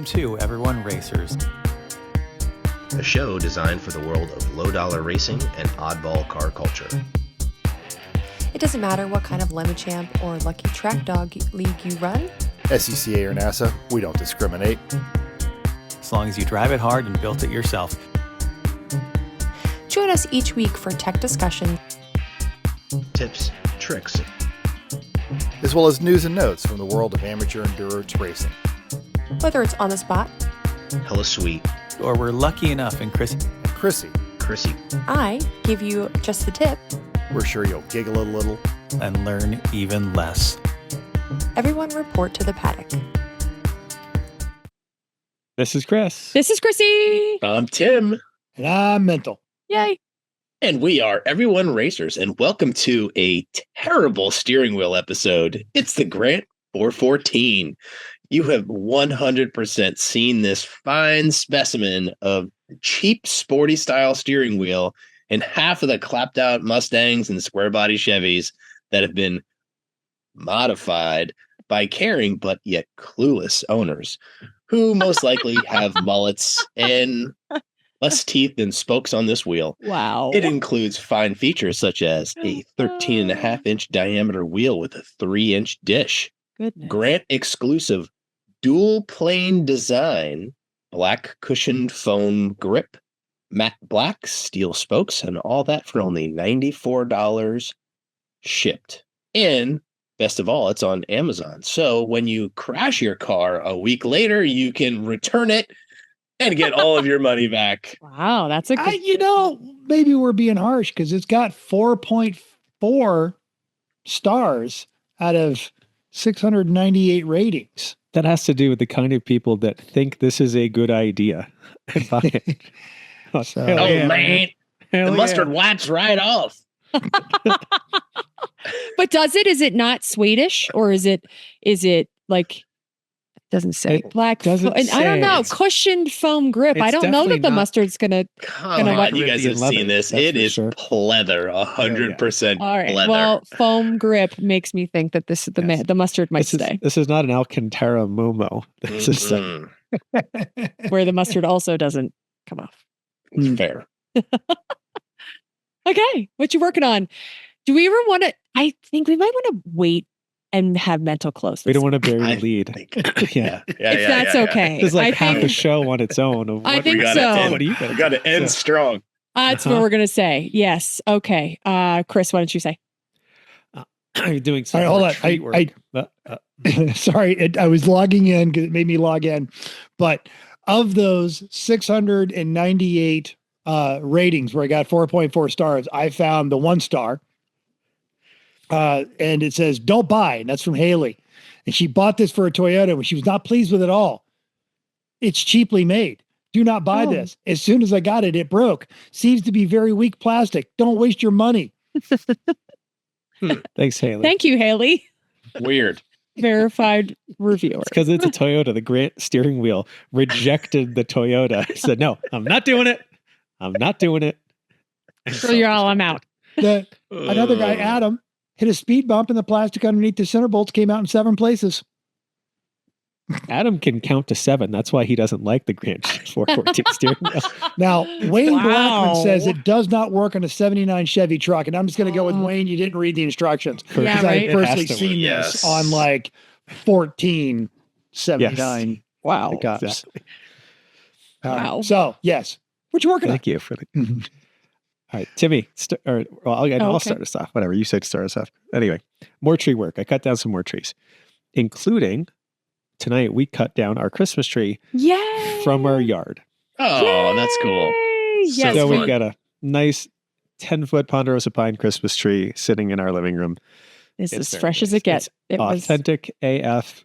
to Everyone Racers, a show designed for the world of low-dollar racing and oddball car culture. It doesn't matter what kind of Lemmy Champ or Lucky Track Dog league you run. SCCA or NASA, we don't discriminate. as long as you drive it hard and built it yourself. Join us each week for tech discussion, Tips, tricks, as well as news and notes from the world of amateur endurance racing. whether it's on the spot. hella sweet, Or we're lucky enough in Chrissy. Chrissy, I give you just the tip. We're sure you'll giggle a little. And learn even less. Everyone report to the paddock. This is Chris. This is Chrissy. I'm Tim, And I'm mental. Yay. and we are Everyone Racers, and welcome to a terrible steering wheel episode. It's the Grant 414. You have 100% seen this fine specimen of cheap, sporty style steering wheel and half of the clapped out Mustangs and square body Chevys that have been modified by caring but yet clueless owners who most likely have mullets and less teeth than spokes on this wheel. Wow. It includes fine features such as a 13.5-inch diameter wheel with a 3-inch dish, Goodness. Grant exclusive dual plane design, black cushioned foam grip, matte black steel spokes, and all that for only $94 shipped. And best of all, it's on Amazon. So when you crash your car a week later, you can return it and get all of your money back. Wow, that's a good. Maybe we're being harsh because it's got 4.4 stars out of 698 ratings. That has to do with the kind of people that think this is a good idea. And buy it. So- Hell Oh, yeah. man. Hell The yeah. mustard wipes right off. But is it not Swedish or is it like, doesn't say It black? doesn't and I don't say. know. It's- Cushioned foam grip. I It's don't know that definitely the not- mustard's going to. Come what on, you guys have Caribbean seen leather, this. that's It for is sure. pleather, 100% All right. pleather. Well, foam grip makes me think that this is the mustard might stay, This is not an Alcantara Momo. This is Mm, where the mustard also doesn't come off. fair. Okay. What you working on? Do we ever want to? I think we might want to wait and have mental close. we don't want to bury I the lead. Yeah. If that's okay. This is like I half a think show on its own. Of I what think we so. gotta- What do you We got to end strong. that's what Uh-huh. we're going to say. Yes. Okay. Chris, why don't you say? You're doing some All right, retreat hold on. work. Sorry, I was logging in because it made me log in. But of those 698 ratings where I got 4.4 stars, I found the 1 star. And it says, don't buy. And that's from Haley. And she bought this for a Toyota when she was not pleased with it all. It's cheaply made. Do not buy Oh. this. As soon as I got it, it broke. Seems to be very weak plastic. Don't waste your money. Thanks, Haley. Thank you, Haley. Weird. Verified reviewer. Because it's a Toyota. The Grant steering wheel rejected the Toyota. It said, no, I'm not doing it. I'm not doing it. So you're all, I'm out. Another guy, Adam, hit a speed bump and the plastic underneath the center bolts came out in 7 places. Adam can count to 7. That's why he doesn't like the Grant 414 steering wheel. Now, Wayne Wow. Blackman says it does not work on a 79 Chevy truck. And I'm just going to go with Oh. Wayne. You didn't read the instructions. Yeah, Because right. I've It personally has to seen work. this Yes. on like 1479 Wow. pickups. Exactly. Wow. So, yes. What you working on? Thank you for the. All right, Timmy. I'll okay. start us off. Whatever you said, to start us off. Anyway, more tree work. I cut down some more trees, including tonight. We cut down our Christmas tree Yay. from our yard. Oh, that's cool. Yay. Yes. So fun. we've got a nice 10-foot ponderosa pine Christmas tree sitting in our living room. It's It's as very fresh as nice. it gets. It's It was. authentic AF.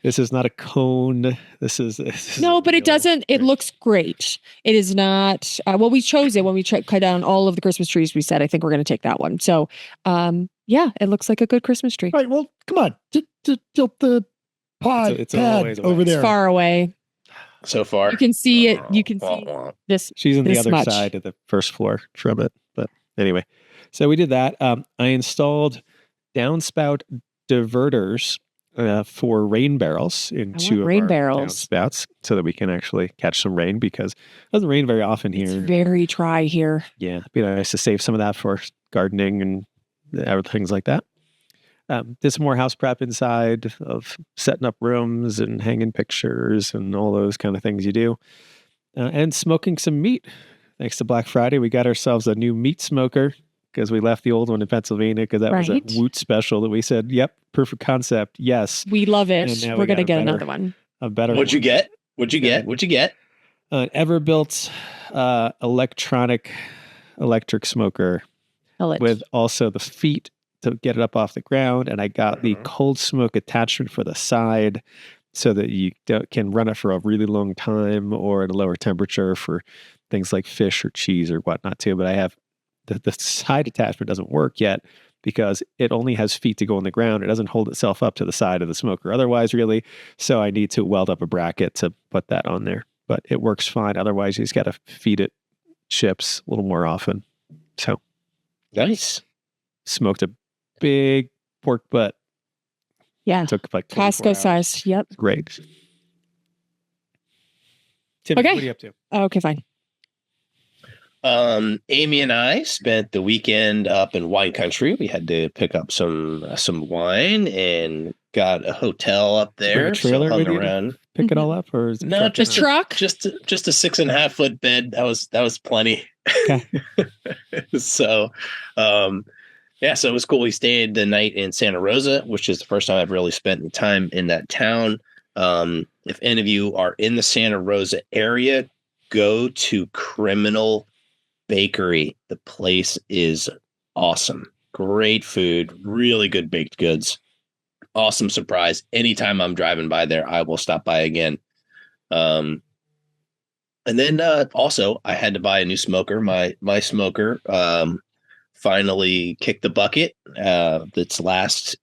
This is not a cone. This is No, but it real doesn't. It tree. looks great. It is not. Well, we chose it when we cut down all of the Christmas trees. We said, I think we're going to take that one. So, yeah, it looks like a good Christmas tree. All right. Well, come on. Tilt the pod It's a little pad ways away. over It's there. far away. So far. You can see it. You can Wah, see wah. this. She's on the this other much. side of the first floor from it. But anyway, so we did that. I installed downspout diverters 4 rain barrels in 2 of rain our barrels. downspouts so that we can actually catch some rain because it doesn't rain very often It's here. very dry here. Yeah, it'd be nice to save some of that for gardening and other things like that. Did some more house prep inside of setting up rooms and hanging pictures and all those kind of things you do. And smoking some meat. Thanks to Black Friday, we got ourselves a new meat smoker because we left the old one in Pennsylvania because that was a Right. Woot special that we said, yep, perfect concept. Yes. We love And it. now We're we got going to a get better- another one. A better What'd you one. get? What'd you Yeah. get? What'd you get? Everbuilt electric smoker Pellet. with also the feet to get it up off the ground. And I got the Mhm. cold smoke attachment for the side so that you can run it for a really long time or at a lower temperature for things like fish or cheese or whatnot too. But I have the side attachment doesn't work yet because it only has feet to go on the ground. It doesn't hold itself up to the side of the smoker otherwise, really. So I need to weld up a bracket to put that on there. But it works fine. Otherwise, you just got to feed it chips a little more often. So Nice. smoked a big pork butt. Yeah. Took like 24 Costco hours. size. Yep. Great. Tim, Okay. what are you up to? Okay, fine. Amy and I spent the weekend up in wine country. We had to pick up some wine and got a hotel up Bring a there. trailer so hung with you to around. Pick it all up, or is it No, truck just around? Truck? just a 6.5 foot bed. That was plenty. Okay. So, yeah, so it was cool. We stayed the night in Santa Rosa, which is the first time I've really spent any time in that town. If any of you are in the Santa Rosa area, go to Criminal Bakery. The place is awesome. Great food, really good baked goods. Awesome surprise. Anytime I'm driving by there, I will stop by again. And then also I had to buy a new smoker. My smoker finally kicked the bucket. Its last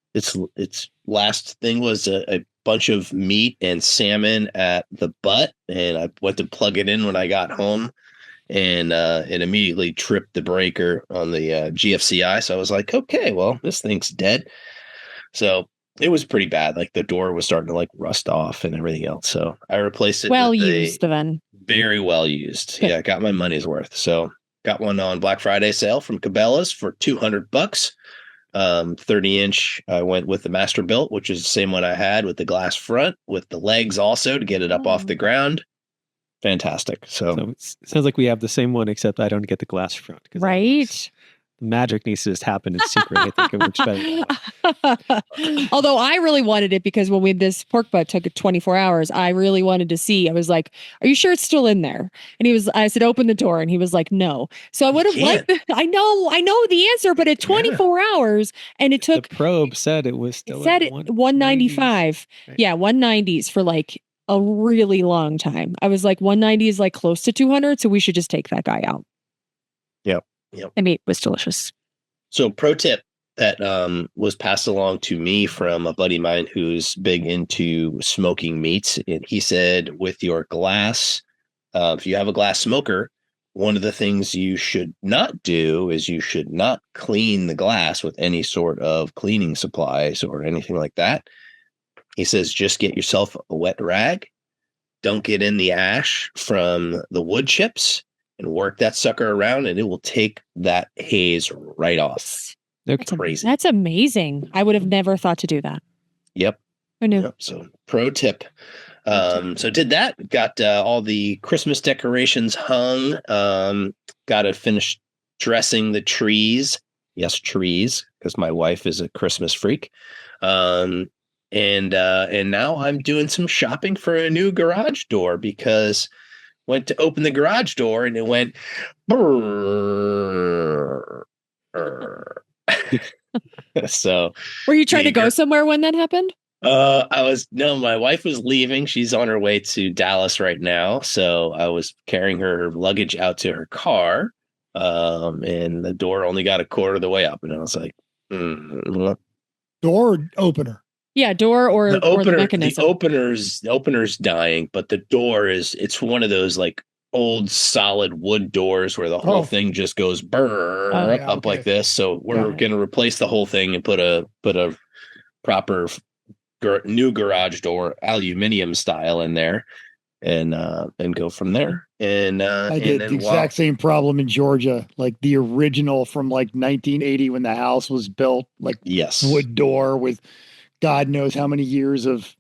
thing was a bunch of meat and salmon at the butt, and I went to plug it in when I got home, and it immediately tripped the breaker on the GFCI. So I was like, okay, well, this thing's dead. So it was pretty bad. Like the door was starting to like rust off and everything else. So I replaced it. Well with used, then. very well used. Good. Yeah, I got my money's worth. So got one on Black Friday sale from Cabela's for $200. 30-inch. I went with the Master Built, which is the same one I had with the glass front, with the legs also to get it up off the ground. Fantastic. So it sounds like we have the same one, except I don't get the glass front. 'Cause Right. The magic needs to just happen in secret. I think it works better. Although I really wanted it because when this pork butt took 24 hours, I really wanted to see. I was like, "Are you sure it's still in there?" And I said, "Open the door," and he was like, "No." So I would have liked. I know the answer, but at 24 hours, and it took. The probe said it was still. It said at it 195. Right. Yeah, 190s for like a really long time. I was like, 190 is like close to 200, so we should just take that guy out. Yep. The meat was delicious. So pro tip that was passed along to me from a buddy of mine who's big into smoking meats. And he said with your glass, if you have a glass smoker, one of the things you should not do is you should not clean the glass with any sort of cleaning supplies or anything like that. He says, just get yourself a wet rag. Don't get in the ash from the wood chips and work that sucker around, and it will take that haze right off. Okay. Crazy. That's amazing. I would have never thought to do that. Yep. Who knew? Yep. So pro tip. So did that. Got all the Christmas decorations hung. Got to finish dressing the trees. Yes, trees, because my wife is a Christmas freak. And now I'm doing some shopping for a new garage door because went to open the garage door and it went brrr. So Were you trying to go Yeah. somewhere when that happened? my wife was leaving. She's on her way to Dallas right now. So I was carrying her luggage out to her car. And the door only got a quarter of the way up. And I was like, Door opener. Yeah, door or the or the mechanism. the opener's dying, but the door it's one of those like old solid wood doors where the whole Oh. thing just goes brrr Oh, yeah, up okay. like this. So we're Yeah. going to replace the whole thing and put a proper new garage door, aluminum style in there, and go from there. And I did the exact same problem in Georgia, like the original from like 1980 when the house was built, like yes, wood door with God knows how many years of,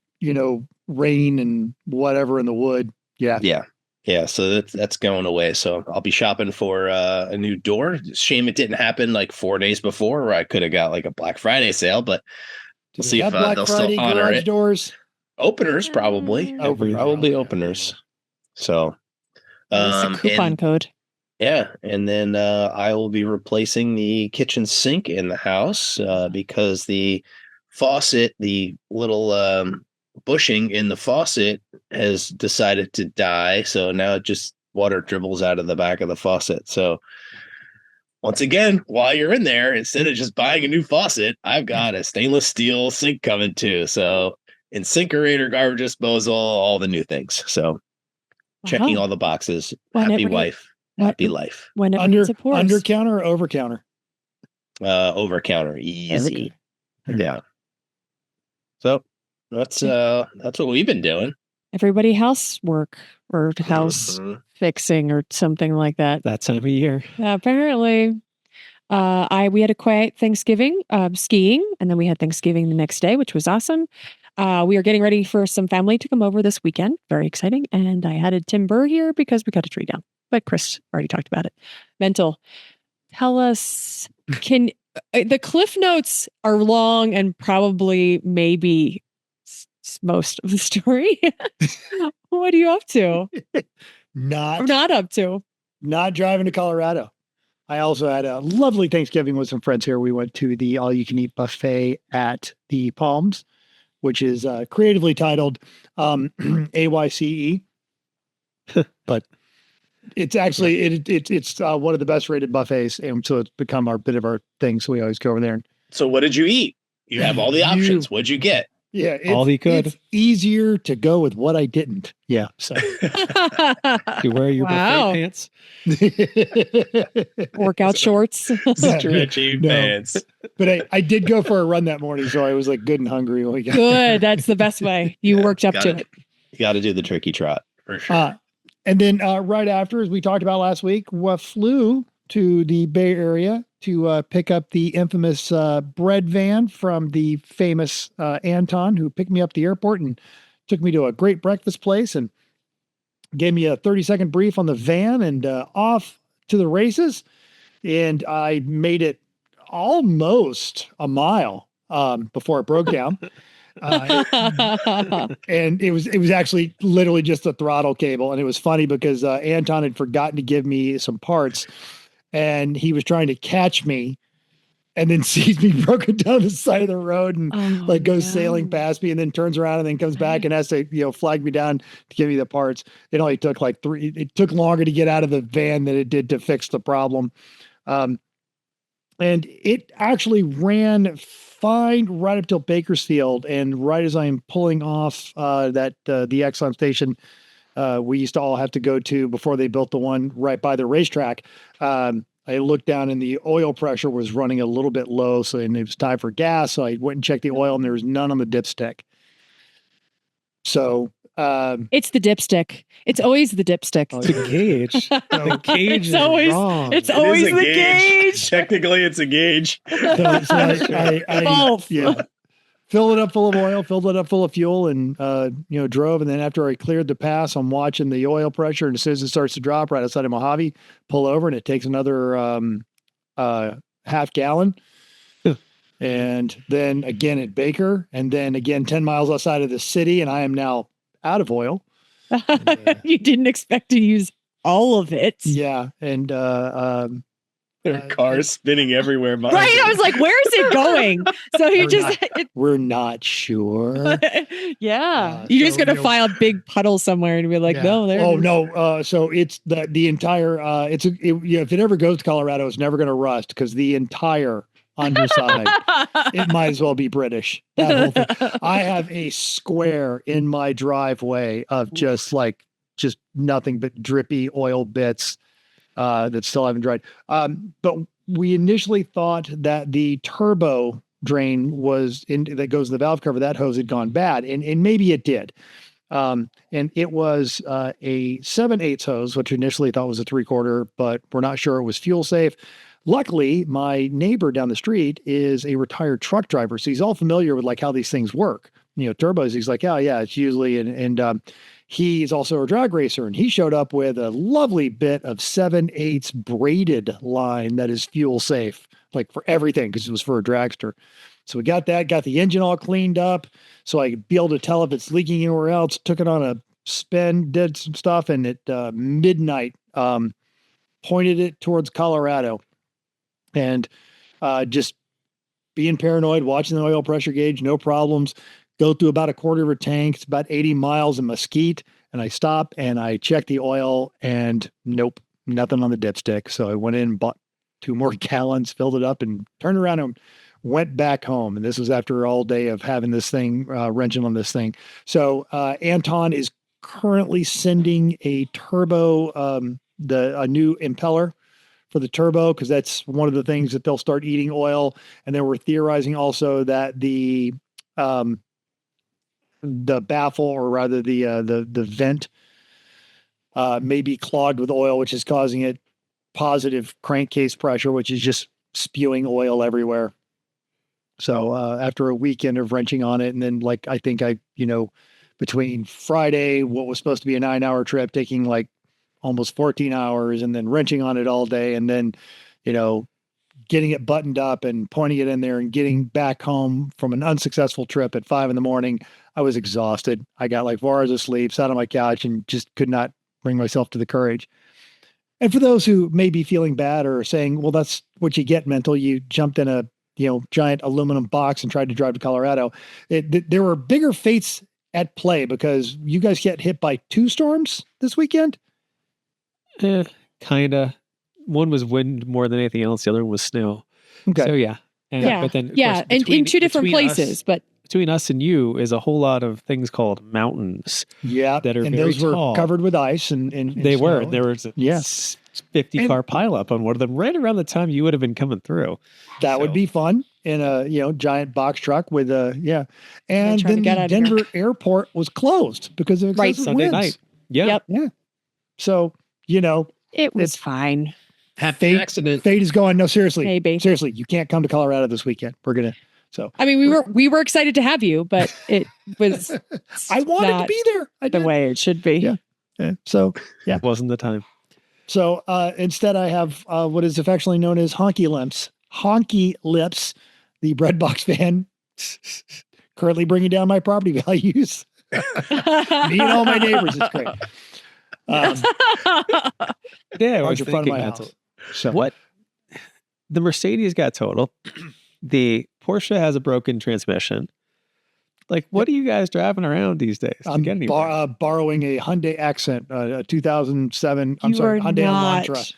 rain and whatever in the wood. Yeah. Yeah. So that's going away. So I'll be shopping for a new door. Shame it didn't happen like 4 days before, where I could have got like a Black Friday sale, but we'll see if they'll still honor garage it. Doors. Openers, probably. Probably openers. So it's a coupon code. Yeah. And then I will be replacing the kitchen sink in the house because the faucet, the little bushing in the faucet has decided to die. So now it just water dribbles out of the back of the faucet. So once again, while you're in there, instead of just buying a new faucet, I've got a stainless steel sink coming too. So InSinkErator, garbage disposal, all the new things. So checking all the boxes. Happy wife, happy life. When it under counter or over counter? Over counter, easy. Okay. Yeah. So that's what we've been doing. Everybody housework or house fixing or something like that. That time of year. Apparently. We had a quiet Thanksgiving skiing, and then we had Thanksgiving the next day, which was awesome. We are getting ready for some family to come over this weekend. Very exciting. And I had a timber here because we cut a tree down. But Chris already talked about it. Mental. Tell us, the Cliff Notes are long and probably maybe most of the story. What are you up to? Not up to. Not driving to Colorado. I also had a lovely Thanksgiving with some friends here. We went to the all-you-can-eat buffet at the Palms, which is creatively titled AYCE. But it's actually it's one of the best rated buffets, and so it's become our bit of our thing. So we always go over there. So what did you eat? You have all the options. What'd you get? Yeah, all you could. It's easier to go with what I didn't. Yeah. So you wear your buffet pants, workout shorts, stretchy pants. But I did go for a run that morning, so I was like good and hungry when we got good. That's the best way. You worked up to it. You got to do the turkey trot for sure. And then right after, as we talked about last week, we flew to the Bay Area to pick up the infamous bread van from the famous Anton, who picked me up at the airport and took me to a great breakfast place and gave me a 30-second brief on the van and off to the races. And I made it almost a mile before it broke down. And it was actually literally just a throttle cable. And it was funny because Anton had forgotten to give me some parts, and he was trying to catch me and then sees me broken down the side of the road and goes sailing past me and then turns around and then comes back and has to, flag me down to give me the parts. It only took it took longer to get out of the van than it did to fix the problem. And it actually ran fine right up till Bakersfield. And right as I'm pulling off the Exxon station we used to all have to go to before they built the one right by the racetrack, I looked down and the oil pressure was running a little bit low. And it was time for gas. So I went and checked the oil and there was none on the dipstick. So it's the dipstick. It's always the dipstick. It's a gauge. The gauge is wrong. It's always the gauge. Technically, it's a gauge. So I filled it up full of oil, filled it up full of fuel, and drove. And then after I cleared the pass, I'm watching the oil pressure, and as soon as it starts to drop right outside of Mojave, pull over, and it takes another half gallon. And then again at Baker, and then again 10 miles outside of the city, and I am now out of oil. You didn't expect to use all of it. Yeah. And there are cars spinning everywhere. Right. I was like, where is it going? So we're not sure. Yeah. You're just going to find a big puddle somewhere and be like, no, there. Oh, no. So it's the entire, if it ever goes to Colorado, it's never going to rust because the entire underside, it might as well be British. That whole thing. I have a square in my driveway of just nothing but drippy oil bits that still haven't dried. But we initially thought that the turbo drain was in that goes in the valve cover, that hose had gone bad. And maybe it did. And it was a 7/8 hose, which initially thought was a 3/4, but we're not sure it was fuel safe. Luckily, my neighbor down the street is a retired truck driver, so he's all familiar with like how these things work. Turbos. He's like, oh yeah, it's usually, and he's also a drag racer, and he showed up with a lovely bit of 7/8 braided line that is fuel safe, like for everything, because it was for a dragster. So we got that, got the engine all cleaned up, so I could be able to tell if it's leaking anywhere else. Took it on a spin, did some stuff, and at midnight, pointed it towards Colorado, and just being paranoid, watching the oil pressure gauge, no problems. Go through about a quarter of a tank. It's about 80 miles in Mesquite, and I stop and I check the oil, and nope, nothing on the dipstick. So I went in, bought 2 more gallons, filled it up, and turned around and went back home. And this was after all day of having this thing, wrenching on this thing. So Anton is currently sending a turbo, a new impeller for the turbo, because that's one of the things that they'll start eating oil. And then we're theorizing also that the baffle, or rather the vent, may be clogged with oil, which is causing it positive crankcase pressure, which is just spewing oil everywhere. So after a weekend of wrenching on it, and then like I think between Friday, what was supposed to be a 9-hour trip, taking like almost 14 hours, and then wrenching on it all day, and then getting it buttoned up and pointing it in there, and getting back home from an unsuccessful trip at 5 a.m, I was exhausted. I got like 4 hours of sleep, sat on my couch, and just could not bring myself to the courage. And for those who may be feeling bad or saying, well, that's what you get, mental, you jumped in a giant aluminum box and tried to drive to Colorado. There were bigger fates at play, because you guys get hit by 2 storms this weekend. Kinda. One was wind more than anything else. The other one was snow. Okay. So yeah. But then and in 2 different places, but between us and you is a whole lot of things called mountains. Yeah. That are and very those were tall. covered with ice, and they snow. were. There was a 50-car pileup on one of them right around the time you would have been coming through. That would be fun in a giant box truck with and then the Denver airport was closed because of excessive Sunday winds. night. Yeah. So it was fine. Happy accident. Fate is going. No, seriously, Maybe. seriously, you can't come to Colorado this weekend. We're gonna. So I mean, we were excited to have you, but it was. I wanted to not be there. the way it should be. Yeah. So It wasn't the time. So instead, I have what is affectionately known as Honky Lips. Honky Lips, the breadbox fan, currently bringing down my property values. Me and all my neighbors. It's great. Yeah, I was larger front of thinking my that's house. So what the Mercedes got total. The Porsche has a broken transmission. Like, what are you guys driving around these days? I'm borrowing a Hyundai Accent, a 2007. I'm sorry, Hyundai Elantra.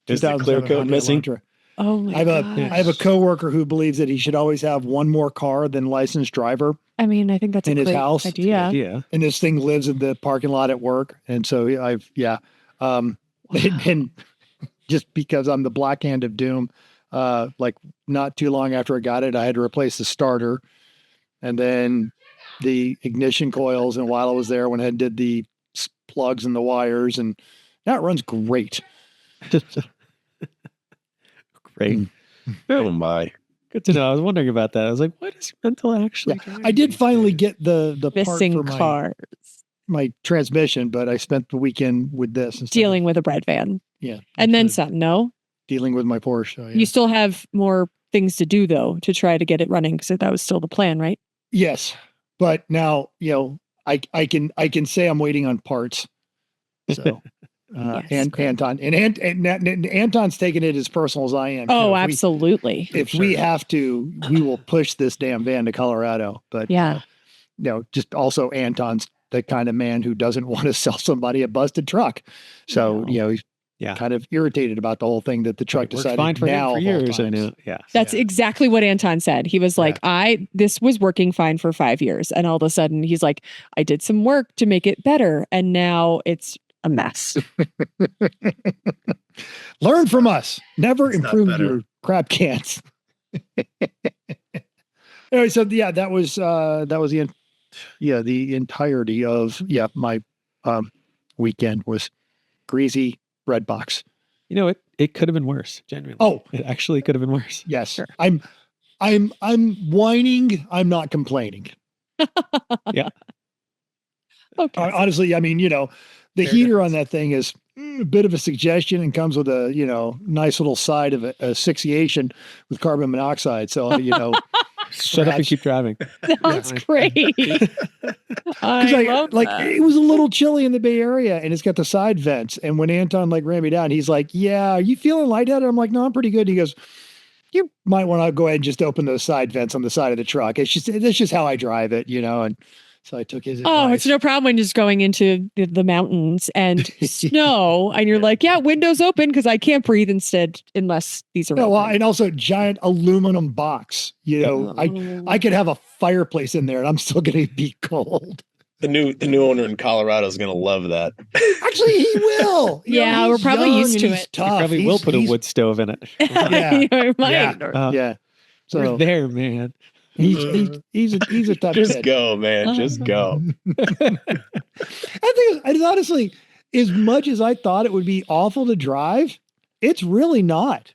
Is the clear coat Hyundai missing? Elantra. Oh my I have a coworker who believes that he should always have one more car than licensed driver I mean, I think that's in a his great house. idea. Yeah. And this thing lives in the parking lot at work. And so and just because I'm the black hand of doom, like not too long after I got it, I had to replace the starter and then the ignition coils. And while I was there, went ahead and did the plugs and the wires, and that runs great. Great. Oh my. Good to know. I was wondering about that. I was like, what is mental actually? Yeah. I did finally get the part Missing for cars. my transmission, but I spent the weekend with this instead Dealing with a bread van. Yeah. And then some, no? dealing with my Porsche. So, yeah. You still have more things to do, though, to try to get it running, because that was still the plan, right? Yes. But now, I can say I'm waiting on parts. So, Yes, and Anton's taking it as personal as I am. Oh, absolutely. If we have to, we will push this damn van to Colorado. But Yeah. just also Anton's the kind of man who doesn't want to sell somebody a busted truck. So, he's kind of irritated about the whole thing that the truck decided fine for now him for of all years. I times. know. Yeah. That's exactly what Anton said. He was like, this was working fine for 5 years. And all of a sudden he's like, I did some work to make it better. And now it's a mess. Learn from us. Never It's not improve better. your crap cans. Anyway, so yeah, that was the entirety of my weekend was greasy bread box. You know, it could have been worse. Genuinely. Oh, it actually could have been worse. yes. Sure. I'm whining. I'm not complaining. Yeah. Okay. Honestly, I mean, the Fair heater enough. on that thing is a bit of a suggestion and comes with a, nice little side of asphyxiation with carbon monoxide. So, Shut up and keep driving. That's great. I because love that. it was a little chilly in the Bay Area and it's got the side vents. And when Anton ran me down, he's like, "Yeah, are you feeling lightheaded?" I'm like, "No, I'm pretty good." He goes, "You might want to go ahead and just open those side vents on the side of the truck. That's just how I drive it, And so I took his advice. Oh, it's no problem when just going into the mountains and snow, and you're like, "Yeah, windows open because I can't breathe instead unless these are." No, well, open. and also giant aluminum box. I could have a fireplace in there, and I'm still going to be cold. The new owner in Colorado is going to love that. Actually, he will. Yeah, we're probably young used and to he's it. Tough. You probably will put a wood stove in it. Yeah. You might. Yeah. Yeah. So We're there, man. he's a tough Just kid. go, man. Just go. I think it's honestly, as much as I thought it would be awful to drive, it's really not.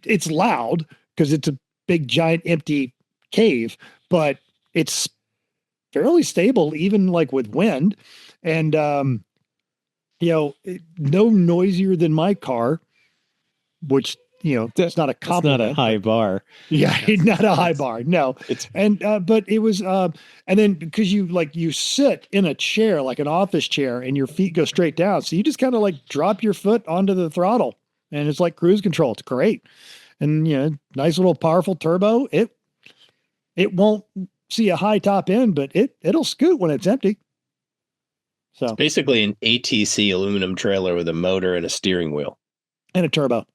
It's loud because it's a big, giant, empty cave, but it's fairly stable, even like with wind, and no noisier than my car, which it's not a It's compliment. not a high bar. Yeah, not a high bar. No, It's but it was, and then because you sit in a chair, like an office chair, and your feet go straight down. So you just kind of like drop your foot onto the throttle and it's like cruise control. It's great. And, nice little powerful turbo. It won't see a high top end, but it'll scoot when it's empty. So, basically an ATC aluminum trailer with a motor and a steering wheel and a turbo.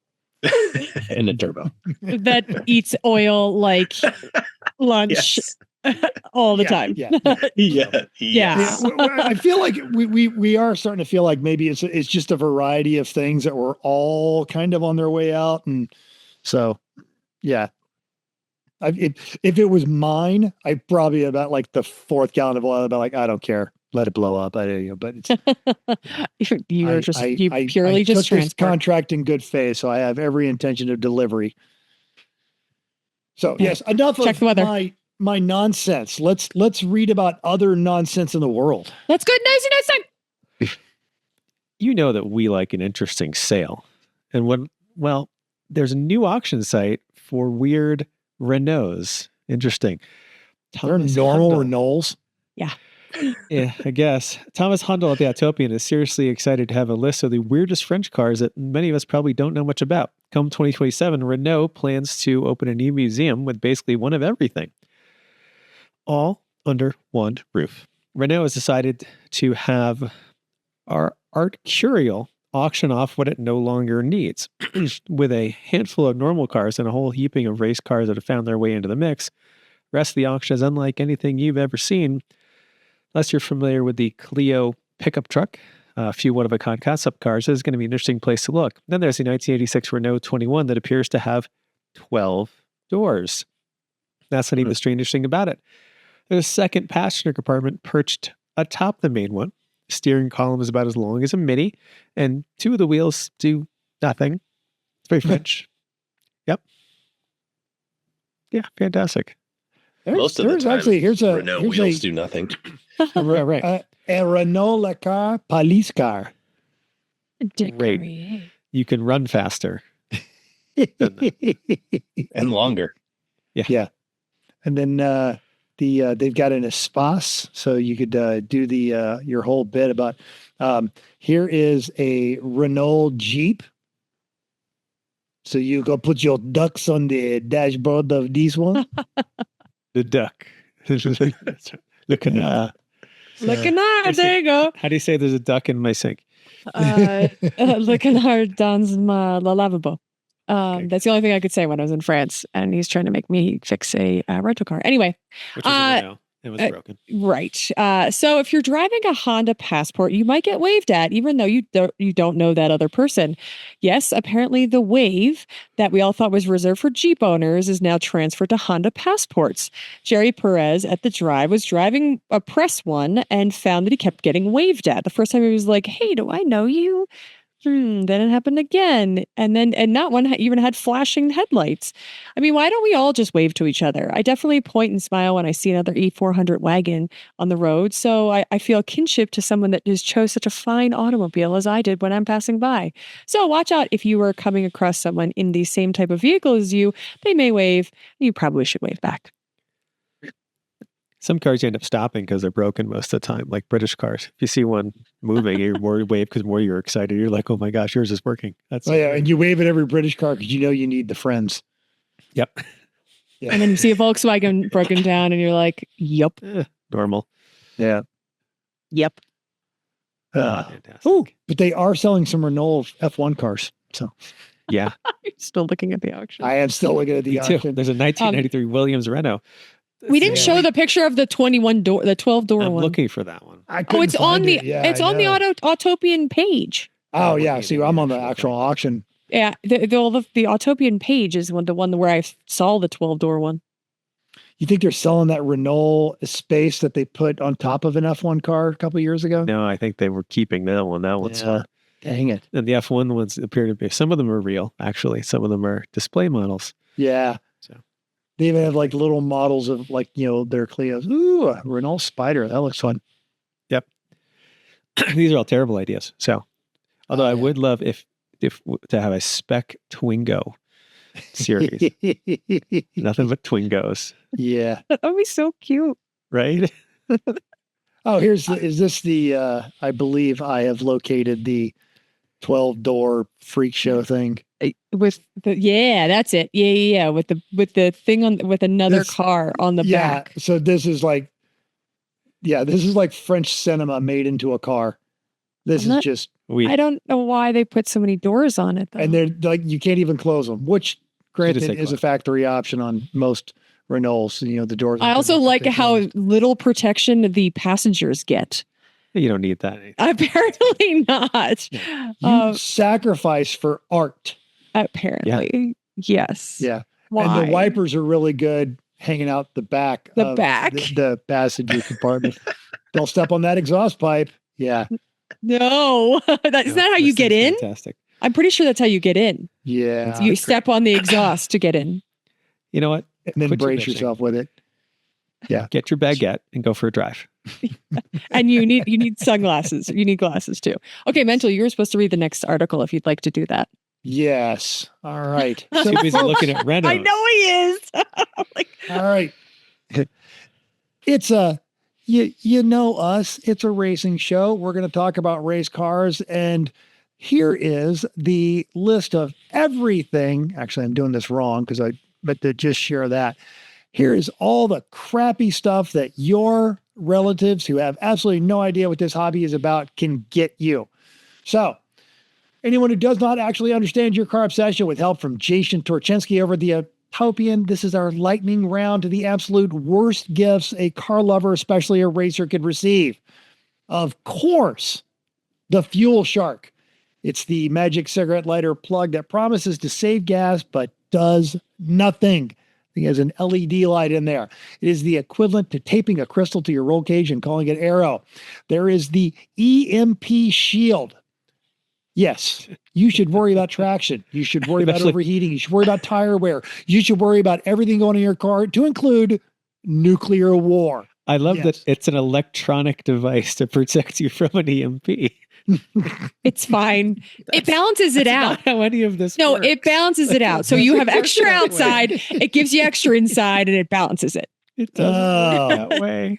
and a turbo. That eats oil like lunch all the time. Yeah. Yeah. Yeah, I feel like we are starting to feel like maybe it's just a variety of things that were all kind of on their way out, and so yeah. If it was mine, I probably about like the 4th gallon of oil. I'd be like, I don't care, let it blow up. But it's you purely I just took this transport. contract in good faith, so I have every intention of delivery. So yes, enough Check of the weather. my nonsense. Let's read about other nonsense in the world. That's good news. You know that we like an interesting sale. And there's a new auction site for weird Renolls. Interesting. They're Thomas normal Hundel. Renolls. Yeah, I guess. Thomas Hundel at the Autopian is seriously excited to have a list of the weirdest French cars that many of us probably don't know much about. Come 2027, Renault plans to open a new museum with basically one of everything, all under one roof. Renault has decided to have our Art Curial auction off what it no longer needs. With a handful of normal cars and a whole heaping of race cars that have found their way into the mix, the rest of the auction is unlike anything you've ever seen, unless you're familiar with the Clio pickup truck. A few one-of-a-kind concept cars. This is going to be an interesting place to look. Then there's the 1986 Renault 21 that appears to have 12 doors. That's not even the strange thing about it. There's a second passenger compartment perched atop the main one. The steering column is about as long as a Mini, and 2 of the wheels do nothing. It's very French. Yep. Yeah, fantastic. Most of the time, here's Renault wheels do nothing. Right. A Renault Le Car police car. Great. You can run faster. And longer. Yeah. And then they've got an espace, so you could do the your whole bit about here is a Renault Jeep. So you go put your ducks on the dashboard of this one. The duck. Look at that. Looking hard. There you go. How do you say there's a duck in my sink? Looking hard dans ma lavabo. Okay. That's the only thing I could say when I was in France, and he's trying to make me fix a rental car. Anyway, Which is a Renault. It was broken. Right. So if you're driving a Honda Passport, you might get waved at, even though you don't know that other person. Yes, apparently the wave that we all thought was reserved for Jeep owners is now transferred to Honda Passports. Jerry Perez at the drive was driving a press one and found that he kept getting waved at. The first time he was like, "Hey, do I know you?" Then it happened again. And that one even had flashing headlights. I mean, why don't we all just wave to each other? I definitely point and smile when I see another E400 wagon on the road. So I feel kinship to someone that just chose such a fine automobile as I did when I'm passing by. So watch out if you are coming across someone in the same type of vehicle as you. They may wave. You probably should wave back. Some cars you end up stopping because they're broken most of the time, like British cars. If you see one moving, you're more wave because more you're excited. You're like, oh my gosh, yours is working. That's and you wave at every British car because you know you need the friends. Yep. Yeah. And then you see a Volkswagen broken down and you're like, yep. Normal. Yeah. Yep. Fantastic. But they are selling some Renolls F1 cars. So Yeah. You're still looking at the auction. I am still looking at the Me too. auction. There's a 1993 Williams Renault. We didn't show the picture of the 12 door I'm one. looking for that one. Oh, it's on the Autopian page. Oh yeah. See, I'm on the actual auction. Yeah, the Autopian page is the one where I saw the 12-door one. You think they're selling that Renault space that they put on top of an F1 car a couple of years ago? No, I think they were keeping that one. That one's dang it. And the F1 ones appear to be, some of them are real, actually. Some of them are display models. Yeah. So they even have like little models of like, their Clios. Ooh, a Renault Spider. That looks fun. Yep. These are all terrible ideas. So, although I would love if to have a spec Twingo series. Nothing but Twingos. Yeah. That would be so cute. Right? Oh, is this the, I believe I have located the 12-door freak show thing. With that's it. Yeah. With the thing with another car on the back. So this is like French cinema made into a car. I don't know why they put so many doors on it though. And they're like, you can't even close them, which granted is a factory option on most Renolls, the doors. I also like how little protection the passengers get. You don't need that. Apparently not. You sacrifice for art. Apparently. Yeah. Yes. Yeah. Why? And the wipers are really good hanging out the back. The passenger compartment. Don't step on that exhaust pipe. Yeah. No. Isn't that how you get in? Fantastic. I'm pretty sure that's how you get in. Yeah. You step on the exhaust to get in. You know what? And then brace yourself with it. Yeah. Get your baguette and go for a drive. And you need sunglasses. You need glasses too. Okay, Mental, you're supposed to read the next article if you'd like to do that. Yes. All right. Too busy looking at Renault. I know he is. All right. It's you know us. It's a racing show. We're going to talk about race cars, and here is the list of everything. Actually, I'm doing this wrong but to just share that. Here is all the crappy stuff that your relatives who have absolutely no idea what this hobby is about can get you. So, anyone who does not actually understand your car obsession, with help from Jason Torchinsky over the Utopian, this is our lightning round to the absolute worst gifts a car lover, especially a racer, could receive. Of course, the Fuel Shark. It's the magic cigarette lighter plug that promises to save gas but does nothing. It has an LED light in there. It is the equivalent to taping a crystal to your roll cage and calling it Arrow. There is the EMP Shield. Yes, you should worry about traction. You should worry about overheating. You should worry about tire wear. You should worry about everything going in your car, to include nuclear war. I love that it's an electronic device to protect you from an EMP. It's fine. It balances it out. Not how any of this works. It balances it out. So you have extra outside, it gives you extra inside, and it balances it. It doesn't that way.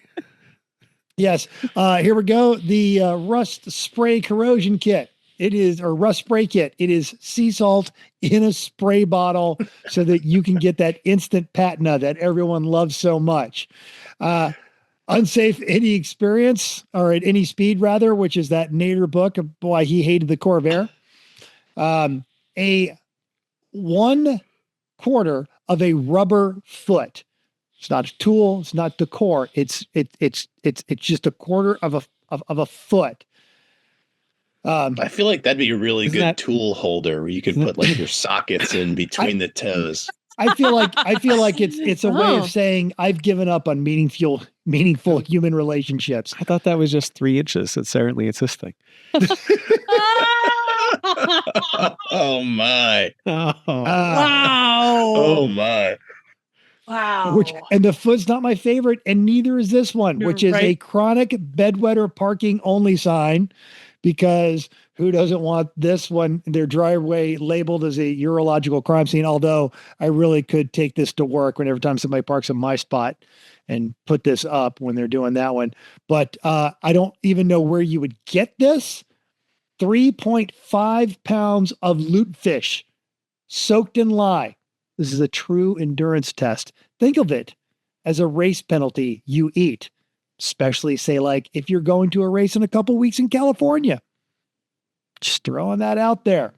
Yes. Here we go. The rust spray corrosion kit. Rust spray kit. It is sea salt in a spray bottle so that you can get that instant patina that everyone loves so much. Unsafe any experience, or at any speed rather, which is that Nader book of why he hated the Corvair. A 1/4 of a rubber foot. It's not a tool. It's not decor. It's just a quarter of a foot. I feel like that'd be a really Isn't good that- tool holder where you could put like your sockets in between the toes. I feel like it's a way Oh. of saying I've given up on meaningful human relationships. I thought that was just 3 inches. It's apparently it's this thing. Oh my. Oh, Wow. Oh my. Wow. And the foot's not my favorite, and neither is this one, which is a Right. chronic bedwetter parking only sign, because who doesn't want this one, their driveway labeled as a urological crime scene? Although I really could take this to work whenever time somebody parks in my spot and put this up when they're doing that one. But I don't even know where you would get this. 3.5 pounds of lutefish soaked in lye. This is a true endurance test. Think of it as a race penalty you eat, especially say like if you're going to a race in a couple weeks in California. Just throwing that out there.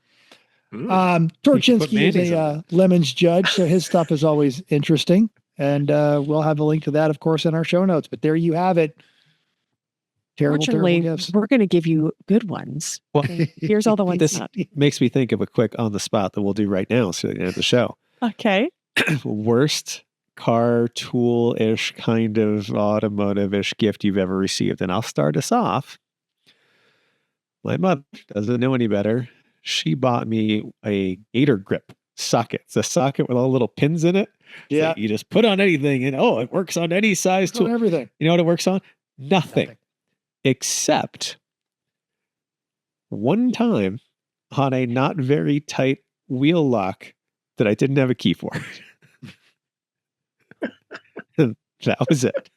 Torchinsky is mayonnaise a Lemons judge, so his stuff is always interesting. And we'll have a link to that, of course, in our show notes. But there you have it. Terrible Fortunately, gifts. we're going to give you good ones. Well, Here's all the ones this not. makes me think of a quick on the spot that we'll do right now so at the end of the show. Okay. Worst car tool-ish kind of automotive-ish gift you've ever received. And I'll start us off. My mother doesn't know any better. She bought me a Gator Grip socket. It's a socket with all the little pins in it. Yeah. So you just put on anything and it works on any size tool. Everything. You know what it works on? Nothing. Except one time on a not very tight wheel lock that I didn't have a key for. That was it.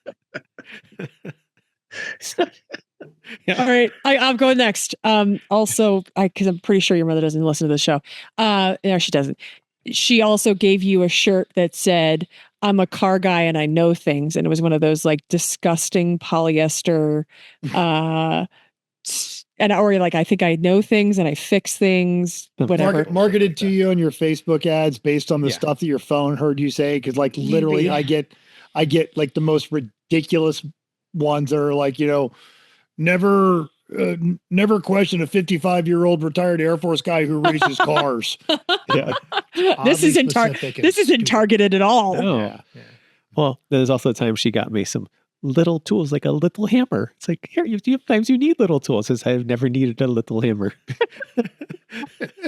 Yeah. All right. I'm going next. Also, because I'm pretty sure your mother doesn't listen to the show. No, she doesn't. She also gave you a shirt that said, "I'm a car guy and I know things." And it was one of those like disgusting polyester, or like, I think I know things and I fix things, whatever. Marketed to you on your Facebook ads based on the Yeah. stuff that your phone heard you say. Cause like literally I get like the most ridiculous ones that are like, never question a 55-year-old retired Air Force guy who races cars. Yeah. This isn't targeted at all. No. Yeah. Well, there's also a time she got me some little tools, like a little hammer. It's like, here, you have times you need little tools. Says I've never needed a little hammer.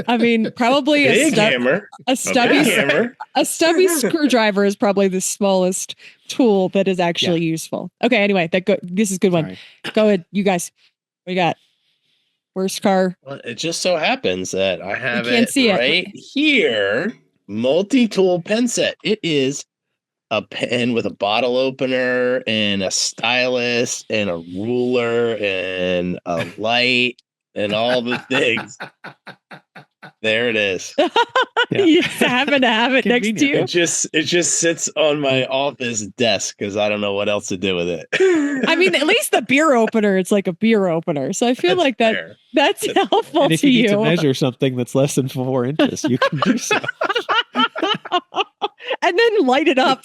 I mean, probably Big hammer. a stubby Big hammer. a stubby screwdriver is probably the smallest tool that is actually useful. Okay, anyway, this is a good one. Sorry. Go ahead, you guys. What you got? Worst car? Well, it just so happens that I have can't it see it. right here. Multi-tool pen set. It is a pen with a bottle opener and a stylus and a ruler and a light and all the things. There it is. You just happen to have it next to you. It just sits on my office desk because I don't know what else to do with it. I mean, at least the beer opener, it's like a beer opener. So I feel like fair. that's helpful And if to you need you. to measure something that's less than 4 inches, you can do so. And then light it up.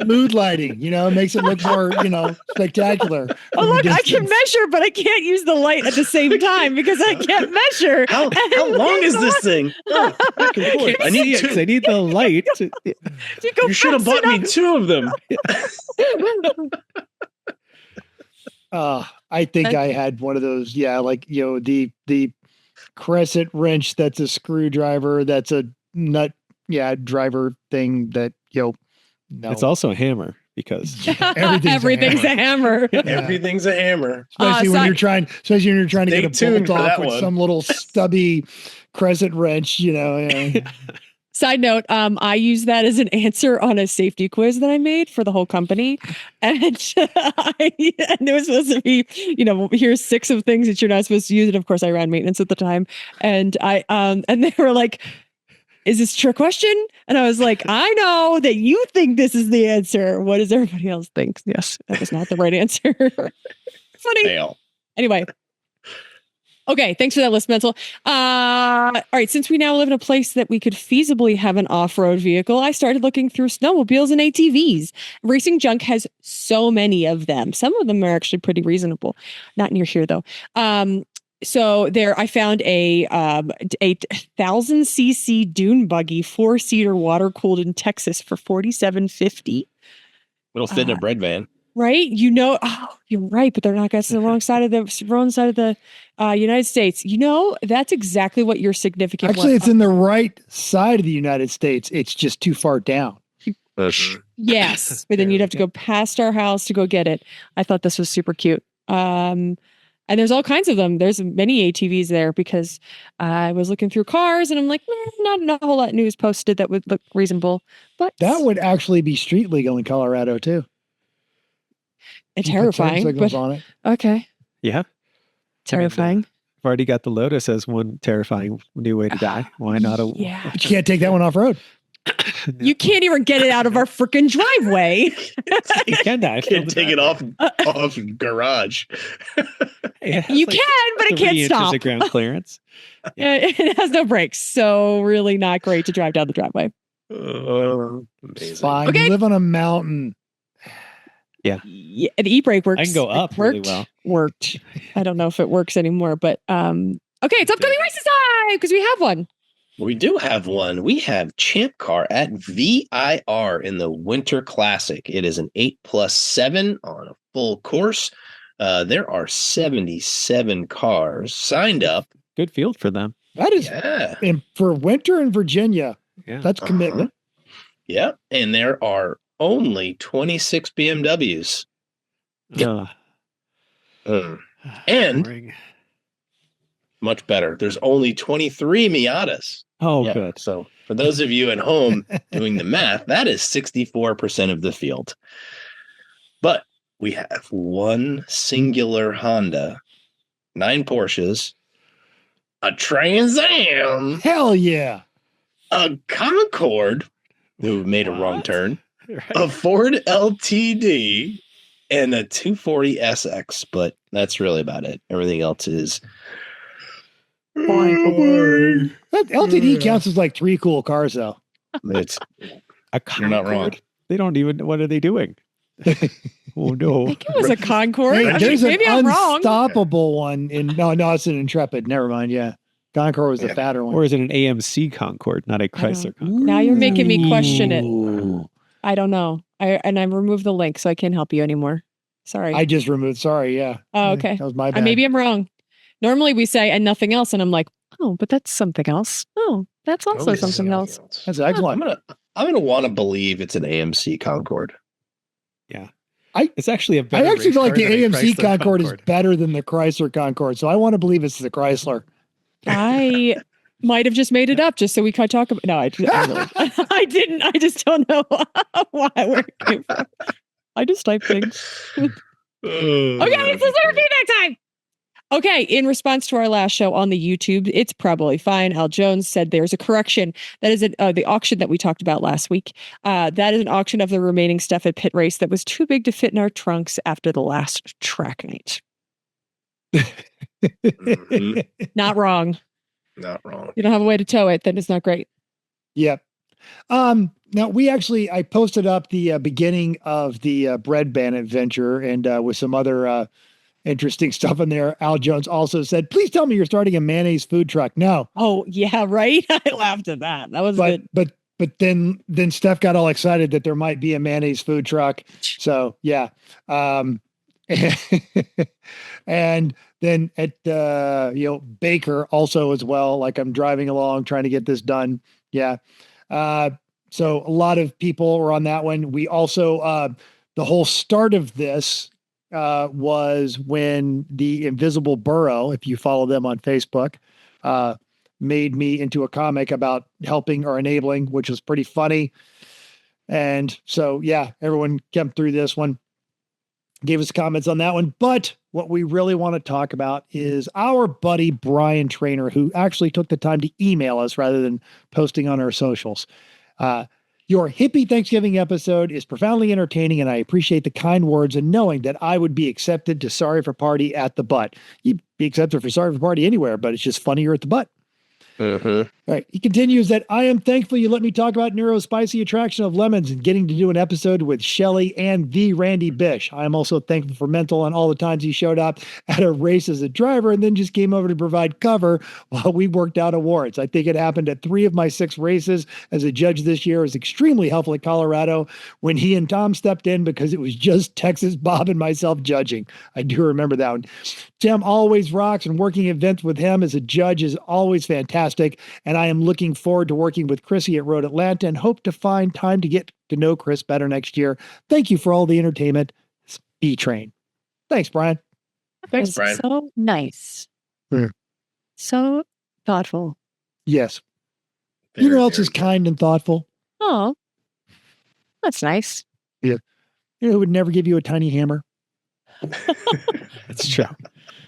Mood lighting, makes it look more, spectacular. Oh, look, I can measure, but I can't use the light at the same time because I can't measure. How long is this thing? Oh, back and forth. I need two. They need the light. You should have bought me 2 of them. I think I had one of those. Yeah. Like, the crescent wrench. That's a screwdriver. That's a nut. Yeah. Driver thing that, no. It's also a hammer because Everything's a hammer. Everything's a hammer. Especially when you're trying to Stay get a tuned bolt for off that with one. some little stubby crescent wrench, Side note, I use that as an answer on a safety quiz that I made for the whole company. And, and it was supposed to be, here's 6 of things that you're not supposed to use. And of course I ran maintenance at the time. And and they were like, is this a trick question? And I was like, I know that you think this is the answer. What does everybody else think? Yes, that was not the right answer. Funny. Fail. Anyway, Okay, thanks for that list, Mental. All right, since we now live in a place that we could feasibly have an off-road vehicle, I started looking through snowmobiles and ATVs. Racing Junk has so many of them. Some of them are actually pretty reasonable. Not near here though. So there, I found a 1,000cc dune buggy, 4-seater, water cooled in Texas for $47.50. It'll fit in a bread van. Right? You're right, but they're not guys on the wrong side of the United States. That's exactly what your significant. Actually, it's in the right side of the United States. It's just too far down. Yes, but then you'd have to go past our house to go get it. I thought this was super cute. And there's all kinds of them. There's many ATVs there because I was looking through cars and I'm like, not a whole lot of news posted that would look reasonable. But that would actually be street legal in Colorado too. And terrifying. But, on it. Okay. Yeah. Terrifying. I've already got the Lotus as one terrifying new way to die. Why not a? Yeah. But you can't take that one off road. You can't even get it out of our freaking driveway. You can die. Can't take it off garage. You can, but it can't stop. Of ground clearance. It has no brakes, so really not great to drive down the driveway. Fine. Okay. You live on a mountain. Yeah, the e-brake works. I can go up really well. Worked. I don't know if it works anymore, but okay, it's upcoming races time because we have one. We do have one. We have Champ Car at VIR in the Winter Classic. It is an 8+7 on a full course. There are 77 cars signed up. Good field for them. That is, and for winter in Virginia, that's commitment. Yeah, and there are only 26 BMWs. And boring. Much better, there's only 23 Miatas. Oh, good. So for those of you at home doing the math, that is 64% of the field. But we have one singular Honda, 9 Porsches, a Trans Am, hell yeah, a Concorde, who made a wrong turn, a Ford LTD, and a 240 SX. But that's really about it. Everything else is that LTD counts as like 3 cool cars, though. It's you're not wrong. They don't even. What are they doing? Oh no! I think it was a Concorde. Hey, there's maybe an I'm wrong. unstoppable one in. No, it's an Intrepid. Never mind. Yeah, Concorde was the fatter one. Or is it an AMC Concorde, not a Chrysler Concorde? Now you're making me question it. I don't know. I removed the link, so I can't help you anymore. Sorry. I just removed. Sorry. Yeah. Oh, okay. That was my bad. Maybe I'm wrong. Normally we say and nothing else, and I'm like, oh, but that's something else. Oh, that's also something else. That's excellent. I'm gonna want to believe it's an AMC Concorde. Yeah. It's actually I actually feel like the AMC Concorde is better than the Chrysler Concorde, so I want to believe it's the Chrysler. I might have just made it up just so we could talk about. No, I didn't. I just don't know where it came from. I just type things. Okay, it's listener feedback time. Okay, in response to our last show on the YouTube, it's probably fine. Al Jones said there's a correction. That is the auction that we talked about last week. That is an auction of the remaining stuff at Pit Race that was too big to fit in our trunks after the last track night. Not wrong. Not wrong. You don't have a way to tow it, then it's not great. Yep. Now I posted up the beginning of the Bread Ban adventure and with some other interesting stuff in there. Al Jones also said, please tell me you're starting a mayonnaise food truck. No. Oh, yeah, right? I laughed at that. That was good. But then Steph got all excited that there might be a mayonnaise food truck. So, yeah. And then at Baker also as well, like I'm driving along trying to get this done. Yeah. So a lot of people were on that one. We also the whole start of this was when the Invisible Burrow, if you follow them on Facebook, made me into a comic about helping or enabling, which was pretty funny. And so, yeah, everyone came through this one, gave us comments on that one. But what we really want to talk about is our buddy Brian Trainer, who actually took the time to email us rather than posting on our socials. Your hippie Thanksgiving episode is profoundly entertaining, and I appreciate the kind words and knowing that I would be accepted to Sorry for Party at the butt. You'd be accepted for Sorry for Party anywhere, but it's just funnier at the butt. All right. He continues that I am thankful you let me talk about Nero's spicy attraction of lemons and getting to do an episode with Shelley and the Randy Bish. I am also thankful for Mental on all the times he showed up at a race as a driver and then just came over to provide cover while we worked out awards. I think it happened at 3 of my 6 races as a judge this year. It was extremely helpful at Colorado when he and Tom stepped in because it was just Texas Bob and myself judging. I do remember that one. Tim always rocks, and working events with him as a judge is always fantastic. And I am looking forward to working with Chrissy at Road Atlanta and hope to find time to get to know Chris better next year. Thank you for all the entertainment. B-Train. Thanks, Brian. Thanks, Brian. So nice. Yeah. So thoughtful. Yes. You know who else is kind and thoughtful? Oh, that's nice. You know who would never give you a tiny hammer? That's true.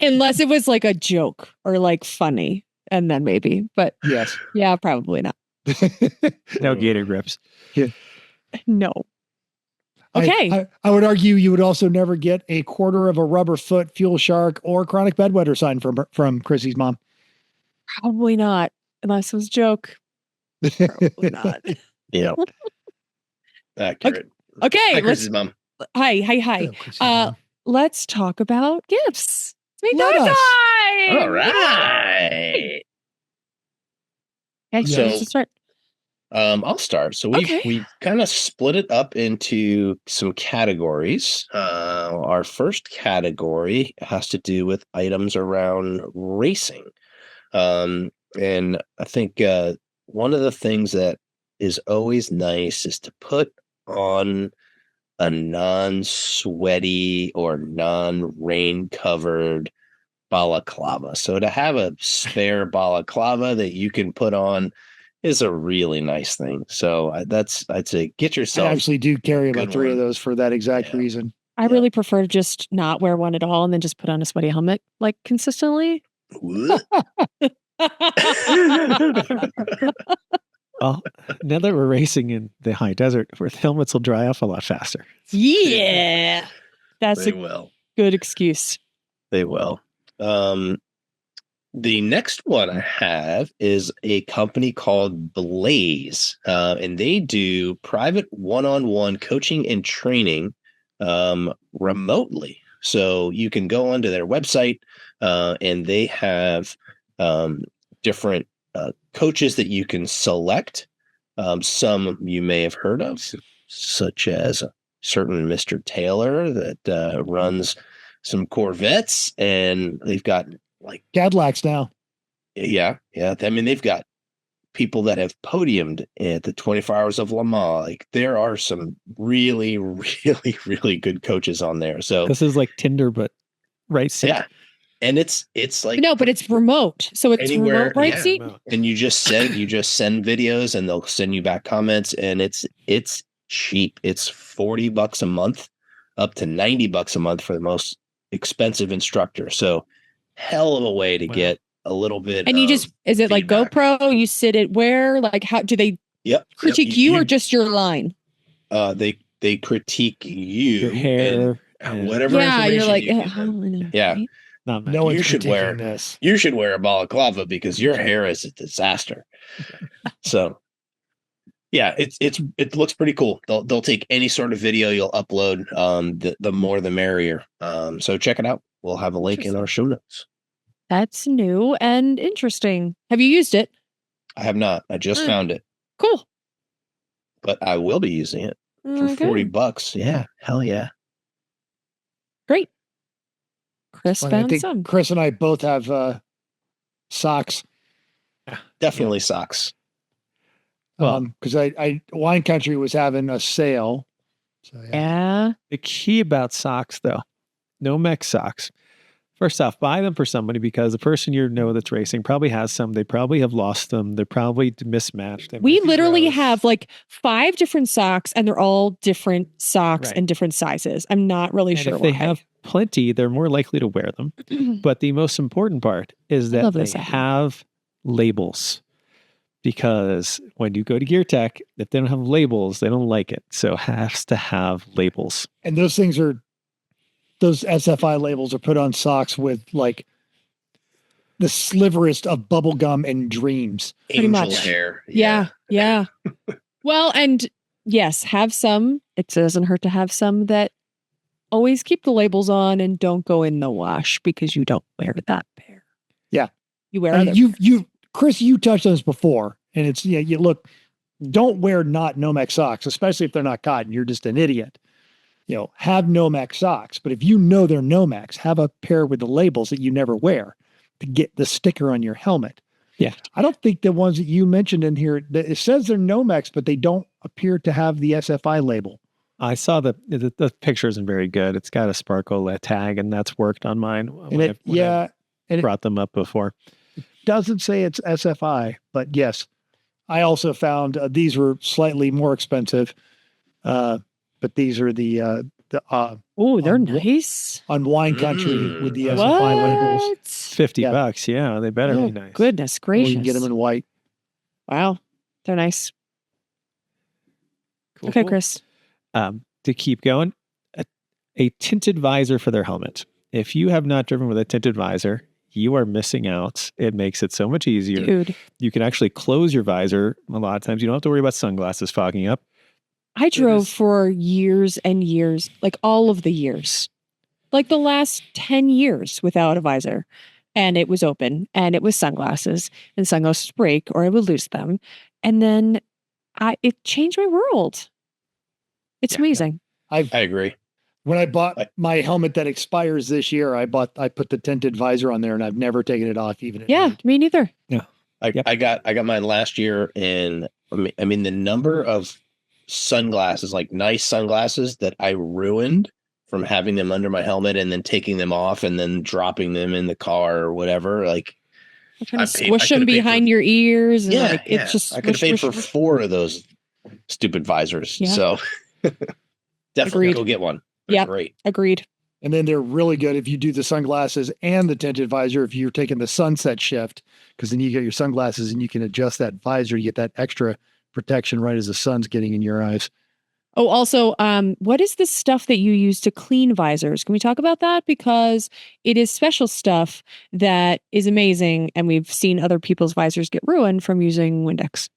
Unless it was like a joke or like funny. And then maybe, but Yes. yeah, probably not. No Gator Grips. No. Okay. I would argue you would also never get a quarter of a rubber foot, fuel shark, or chronic bedwetter sign from Chrissy's mom. Probably not, unless it was a joke. Probably not. Yeah. Accurate. Okay. Hi, Chris's mom. Hi. Oh, Chrissy's mom. Let's talk about gifts. It's Let me us. time. All right. Okay, So- so start. I'll start. So we kind of split it up into some categories. Our first category has to do with items around racing. And I think one of the things that is always nice is to put on a non-sweaty or non-rain covered balaclava. So to have a spare balaclava that you can put on is a really nice thing. So I'd say get I yourself. actually do carry about good 3 of one. those for that exact Yeah. reason. I really prefer to just not wear one at all and then just put on a sweaty helmet like consistently. Well, now that we're racing in the high desert, where the helmets will dry off a lot faster. Yeah. That's They a will. good excuse. They will. The next one I have is a company called Blaze, and they do private one-on-one coaching and training remotely. So you can go onto their website, and they have different coaches that you can select. Some you may have heard of, such as a certain Mr. Taylor that runs some Corvettes, and they've got like Cadillacs now. yeah. I mean, they've got people that have podiumed at the 24 Hours of Le Mans. Like there are some really, really, really good coaches on there. So This is like Tinder, but racing. yeah, and it's like No, but it's remote. So it's Anywhere, remote, right? yeah. See? and you just send videos, and they'll send you back comments, and it's cheap. It's $40 a month, up to $90 a month for the most expensive instructor. So hell of a way to Wow. get a little bit. And you just, is it like feedback. GoPro? You sit it where? Like how do they yep critique you or just your line? they critique you Your hair. and and whatever Yeah, you're information like, you give how them. do I know, Yeah. right? not much. No one's You should wear- critiquing this. You should wear a balaclava because your hair is a disaster. So yeah, it looks pretty cool. They'll take any sort of video you'll upload. The more the merrier. So check it out. We'll have a link in our show notes. That's new and interesting. Have you used it? I have not. I just Mm. found it, Cool. but I will be using it for Okay. $40. Yeah, hell yeah. Great. Chris Well, I found think some. Chris and I both have socks. Definitely socks. Well- Because I Wine Country was having a sale. So Yeah. The key about socks, though, no mech socks. First off, buy them for somebody because the person you know that's racing probably has some. They probably have lost them. They're probably mismatched. They We might be literally gross. have like 5 different socks and they're all different socks Right. and different sizes. I'm not really And sure if they why. have plenty, they're more likely to wear them. But the most important part is I that love they this idea. have labels. because when you go to Gear Tech, if they don't have labels, they don't like it. So it has to have labels. And those SFI labels are put on socks with like the sliverest of bubble gum and dreams. Pretty Angel much. hair. Yeah. Well, and yes, have some. It doesn't hurt to have some that always keep the labels on and don't go in the wash because you don't wear that pair. Yeah. You wear I other. mean, Chris, you touched on this before, and it's, you look, don't wear not Nomex socks, especially if they're not cotton. You're just an idiot. Have Nomex socks, but if you know they're Nomex, have a pair with the labels that you never wear to get the sticker on your helmet. Yeah. I don't think the ones that you mentioned in here, it says they're Nomex, but they don't appear to have the SFI label. I saw the picture isn't very good. It's got a sparkle tag, and that's worked on mine. And I brought them up before. It doesn't say it's SFI, but yes, I also found these were slightly more expensive. But these are the Oh, they're nice. on Wine Country with the SFI labels. What? $50. Yeah, they better be nice. Goodness Or you gracious. can get them in white. Wow. They're nice. Cool, Okay, cool. Chris. To keep going, a tinted visor for their helmet. If you have not driven with a tinted visor, you are missing out. It makes it so much easier. Dude, You can actually close your visor. A lot of times you don't have to worry about sunglasses fogging up. I drove is- for years and years, like all of the years, like the last 10 years without a visor. And it was open and it was sunglasses, and sunglasses break or I would lose them. And then it changed my world. It's amazing. I agree. When I bought my helmet that expires this year, I put the tinted visor on there, and I've never taken it off even at Yeah, night. me neither. I got mine last year, and I mean the number of sunglasses, like nice sunglasses, that I ruined from having them under my helmet and then taking them off and then dropping them in the car or whatever. Like I'm trying to I squish them could've paid behind your ears. And yeah, like, it's just I could have paid squish, for squish, 4 of those stupid visors. Yeah. So definitely Agreed. go get one. They're Yep. great. Agreed. And then they're really good if you do the sunglasses and the tinted visor, if you're taking the sunset shift, because then you get your sunglasses and you can adjust that visor. You get that extra protection right as the sun's getting in your eyes. Oh, also, what is this stuff that you use to clean visors? Can we talk about that? Because it is special stuff that is amazing, and we've seen other people's visors get ruined from using Windex.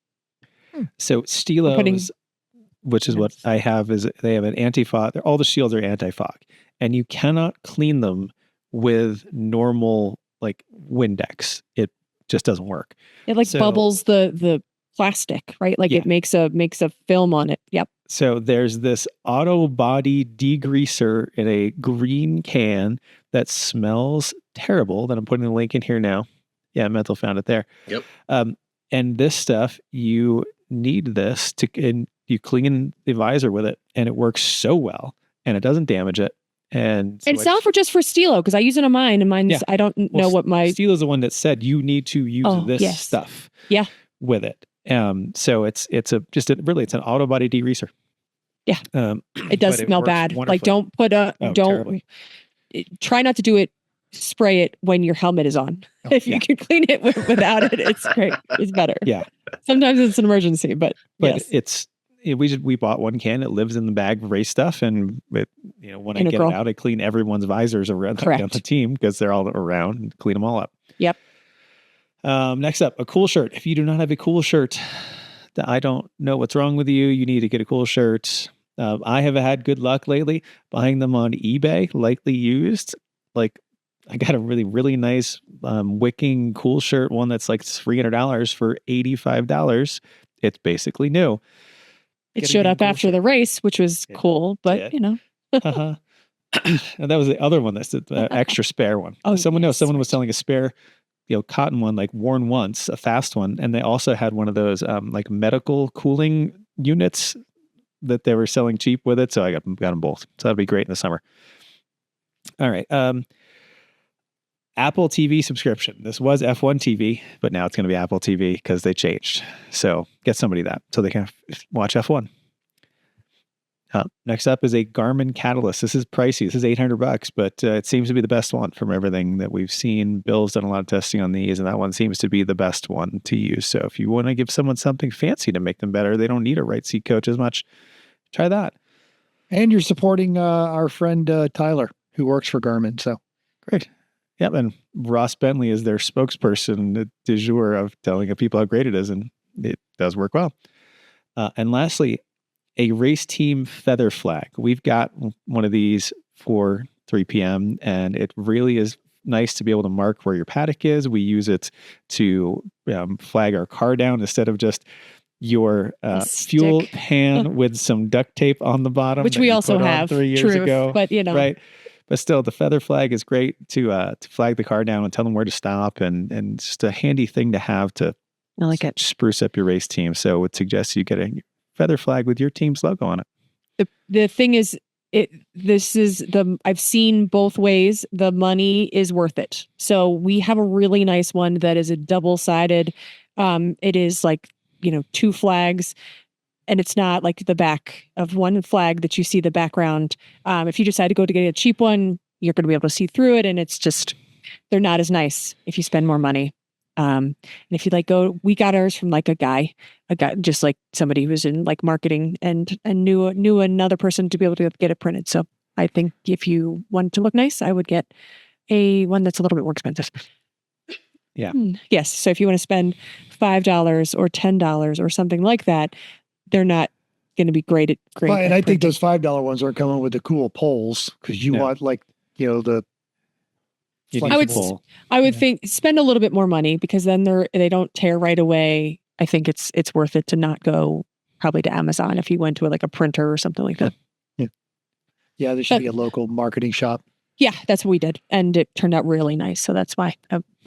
So Stilos, putting- which is what I have, is they have an anti-fog. All the shields are anti-fog, and you cannot clean them with normal like Windex. It just doesn't work. It like So- bubbles the plastic, right? Like Yeah. it makes a film on it. Yep. So there's this auto body degreaser in a green can that smells terrible that I'm putting the link in here now. Yeah, Mental found it there. Yep. And this stuff, you need this and you clean the visor with it, and it works so well, and it doesn't damage it. And so It's not just for Stilo, because I use it on mine, and mine's Yeah. I don't know what my Steel is the one that said you need to use Oh, this yes. stuff. Yeah. With it. So it's an auto body degreaser. Yeah. it does but smell works bad. Like wonderfully. don't put terribly. try not to do it. Spray it when your helmet is on. If you can clean it without it, it's great. It's better. Yeah. Sometimes it's an emergency, but yes. We bought one can. It lives in the bag of race stuff, and when I get Integral. it out, I clean everyone's visors around on Correct. the team because they're all around and clean them all up. Yep. Next up, a cool shirt. If you do not have a cool shirt, I don't know what's wrong with you. You need to get a cool shirt. I have had good luck lately buying them on eBay, lightly used. Like I got a really, really nice wicking cool shirt, one that's like $300 for $85. It's basically new. It Get a showed damn up cool after shirt. the race, which was It cool, but did. Uh-huh. And that was the other one. That's the extra spare one. Oh, someone yes, was selling a spare, cotton one, like worn once, a fast one. And they also had one of those like medical cooling units that they were selling cheap with it. So I got them both. So that'd be great in the summer. All right. Apple TV subscription. This was F1 TV, but now it's going to be Apple TV because they changed. So get somebody that so they can watch F1. Next up is a Garmin Catalyst. This is pricey. This is $800, but it seems to be the best one from everything that we've seen. Bill's done a lot of testing on these, and that one seems to be the best one to use. So if you want to give someone something fancy to make them better, they don't need a right seat coach as much. Try that. And you're supporting our friend Tyler, who works for Garmin. So great. Yep. And Ross Bentley is their spokesperson du jour of telling people how great it is, and it does work well. And lastly, a race team feather flag. We've got one of these for 3 p.m. and it really is nice to be able to mark where your paddock is. We use it to flag our car down instead of just your fuel pan with some duct tape on the bottom, which we also have 3 years ago. But right. But still, the feather flag is great to flag the car down and tell them where to stop, and just a handy thing to have to I like it. Spruce up your race team. So I would suggest you get a feather flag with your team's logo on it. The thing is, I've seen both ways. The money is worth it. So we have a really nice one that is a double-sided. It is like, 2 flags, and it's not like the back of one flag that you see the background. If you decide to go to get a cheap one, you're going to be able to see through it, and it's just, they're not as nice if you spend more money. And if you we got ours from like a guy just like somebody who's in like marketing and knew another person to be able to get it printed. So I think if you want to look nice, I would get a one that's a little bit more expensive. Yeah. Yes. So if you want to spend $5 or $10 or something like that, they're not going to be great. Well, and I think those $5 ones are coming with the cool poles, because you want the. I would think spend a little bit more money, because then they don't tear right away. I think it's worth it to not go probably to Amazon if you went to a printer or something like that. Yeah, there should be a local marketing shop. Yeah, that's what we did, and it turned out really nice. So that's why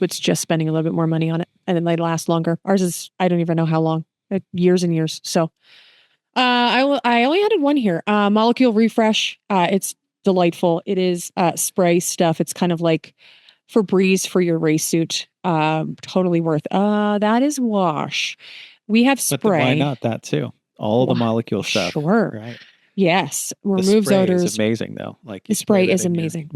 it's just spending a little bit more money on it, and then they last longer. Ours is, I don't even know how long, years and years. So I only added one here. Molecule Refresh. It's delightful. It is spray stuff. It's kind of like Febreze for your race suit. Totally worth. That is wash. We have spray. But why not that too? All the molecule stuff. Sure. Right. Yes. Removes odors. Is amazing though. Like the spray is amazing.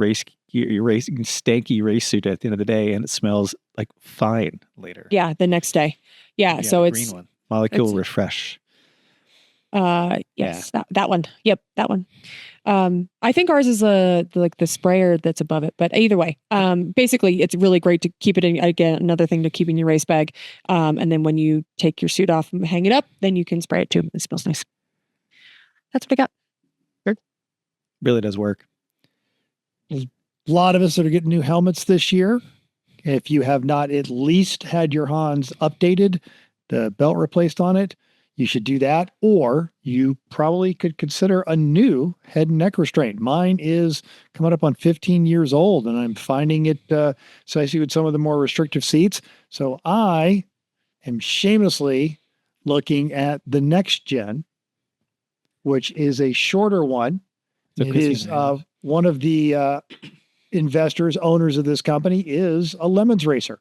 Your racing stanky race suit at the end of the day, and it smells like fine later. Yeah, the next day. Yeah. So it's green one. Molecule Refresh. Yes, that one. Yep, that one. I think ours is the sprayer that's above it, but either way, basically it's really great to keep it in, again, another thing to keep in your race bag. And then when you take your suit off and hang it up, then you can spray it too. It smells nice. That's what I got. Sure. Really does work. There's a lot of us that are getting new helmets this year. If you have not at least had your Hans updated, the belt replaced on it, you should do that, or you probably could consider a new head and neck restraint. Mine is coming up on 15 years old, and I'm finding it, especially with some of the more restrictive seats. So I am shamelessly looking at the next gen, which is a shorter one. So it is one of the investors, owners of this company is a Lemons racer.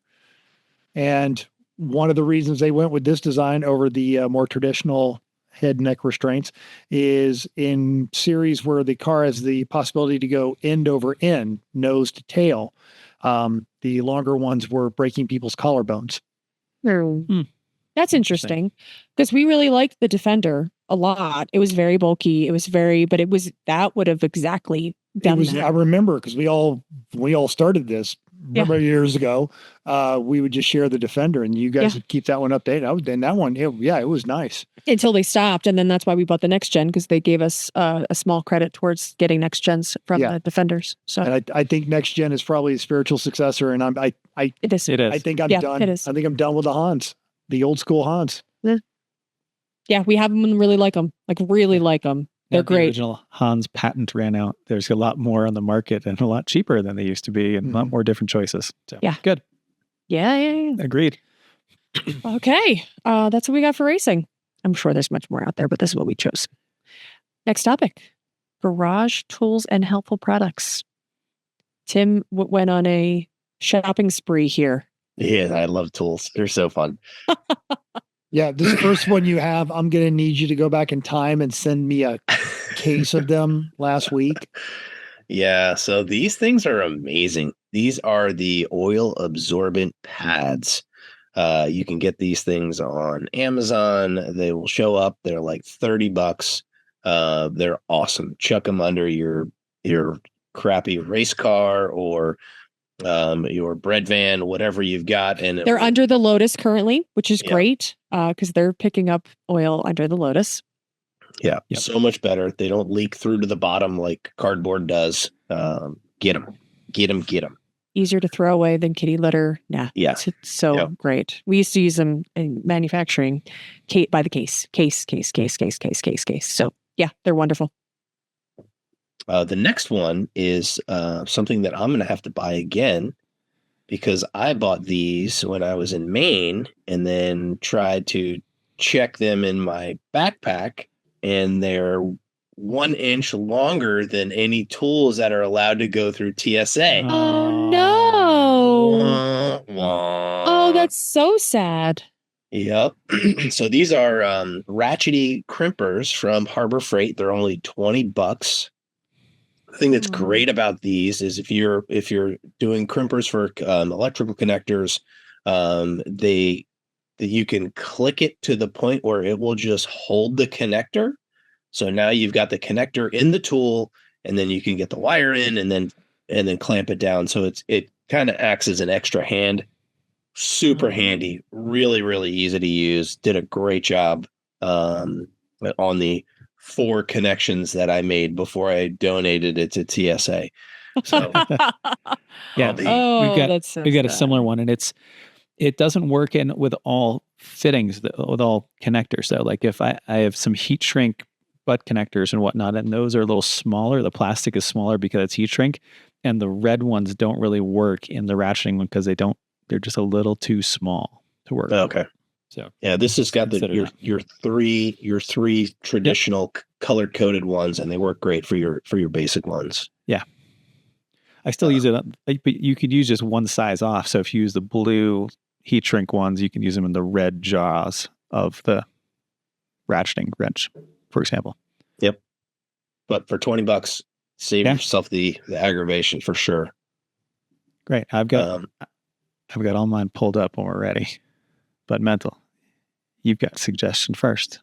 And one of the reasons they went with this design over the more traditional head and neck restraints is in series where the car has the possibility to go end over end, nose to tail. The longer ones were breaking people's collarbones. That's interesting, because we really liked the Defender a lot. It was very bulky. That would have exactly done that. I remember, because we all started this. Remember years ago, we would just share the Defender, and you guys would keep that one updated. And that one, it was nice. Until they stopped, and then that's why we bought the next gen, because they gave us a small credit towards getting next gens from the Defenders. So, and I think next gen is probably a spiritual successor, and it is. I think I'm done. It is. I think I'm done with the Hans, the old school Hans. Yeah, we have them and really like them. They're great. The original Hans patent ran out. There's a lot more on the market and a lot cheaper than they used to be, and a lot more different choices. So, good. Yeah. Agreed. Okay. That's what we got for racing. I'm sure there's much more out there, but this is what we chose. Next topic, garage tools and helpful products. Tim went on a shopping spree here. Yeah, I love tools. They're so fun. Yeah, this first one you have, I'm going to need you to go back in time and send me a case of them last week. Yeah, so these things are amazing. These are the oil absorbent pads. You can get these things on Amazon. They will show up. They're like $30. They're awesome. Chuck them under your crappy race car or your bread van, whatever you've got. And They're under the Lotus currently, which is Yeah. great because they're picking up oil under the Lotus. Yeah, Yep. so much better. They don't leak through to the bottom like cardboard does. Get them. Easier to throw away than kitty litter. Nah, Yeah. it's so Yep. great. We used to use them in manufacturing by the case. So yeah, they're wonderful. The next one is something that I'm going to have to buy again because I bought these when I was in Maine and then tried to check them in my backpack, and they're 1 inch longer than any tools that are allowed to go through TSA. Oh no. Wah, wah. Oh, that's so sad. Yep. So these are ratchety crimpers from Harbor Freight. They're only $20. The thing that's great about these is if you're doing crimpers for electrical connectors, you can click it to the point where it will just hold the connector. So now you've got the connector in the tool, and then you can get the wire in and then clamp it down. So it kind of acts as an extra hand. Super handy, really, really easy to use. Did a great job on the 4 connections that I made before I donated it to TSA. So Yeah, Oh, we've that's so got a sad. similar one, and it doesn't work in with all fittings, with all connectors. So, like if I have some heat shrink butt connectors and whatnot, and those are a little smaller. The plastic is smaller because it's heat shrink, and the red ones don't really work in the ratcheting one because they're just a little too small to work. okay. So Yeah, this has got Consider that. your three traditional color coded ones, and they work great for your basic ones. I still use it, but you could use just one size off. So if you use the blue heat shrink ones, you can use them in the red jaws of the ratcheting wrench, for example. But for $20, save Yeah. yourself the aggravation for sure. Great. I've got all mine pulled up when we're ready. But Mental, you've got suggestion first.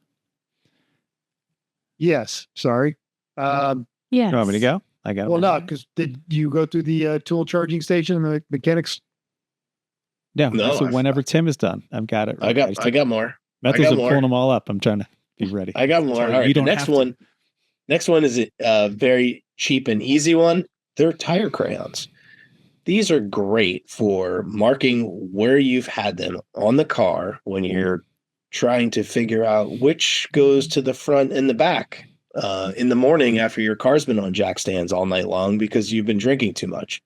Yes. Sorry. Yeah. You want me to go? I got Well, one. no, because did you go through the tool charging station and the mechanics? No, No, so I've- west Tim is done. I've got it. I got more. Mental's got been more. pulling them all up. I'm trying to be ready. I got more. Sorry, All right. you The don't next have to. one. Next one is a very cheap and easy one. They're tire crayons. These are great for marking where you've had them on the car when you're trying to figure out which goes to the front and the back in the morning after your car's been on jack stands all night long because you've been drinking too much.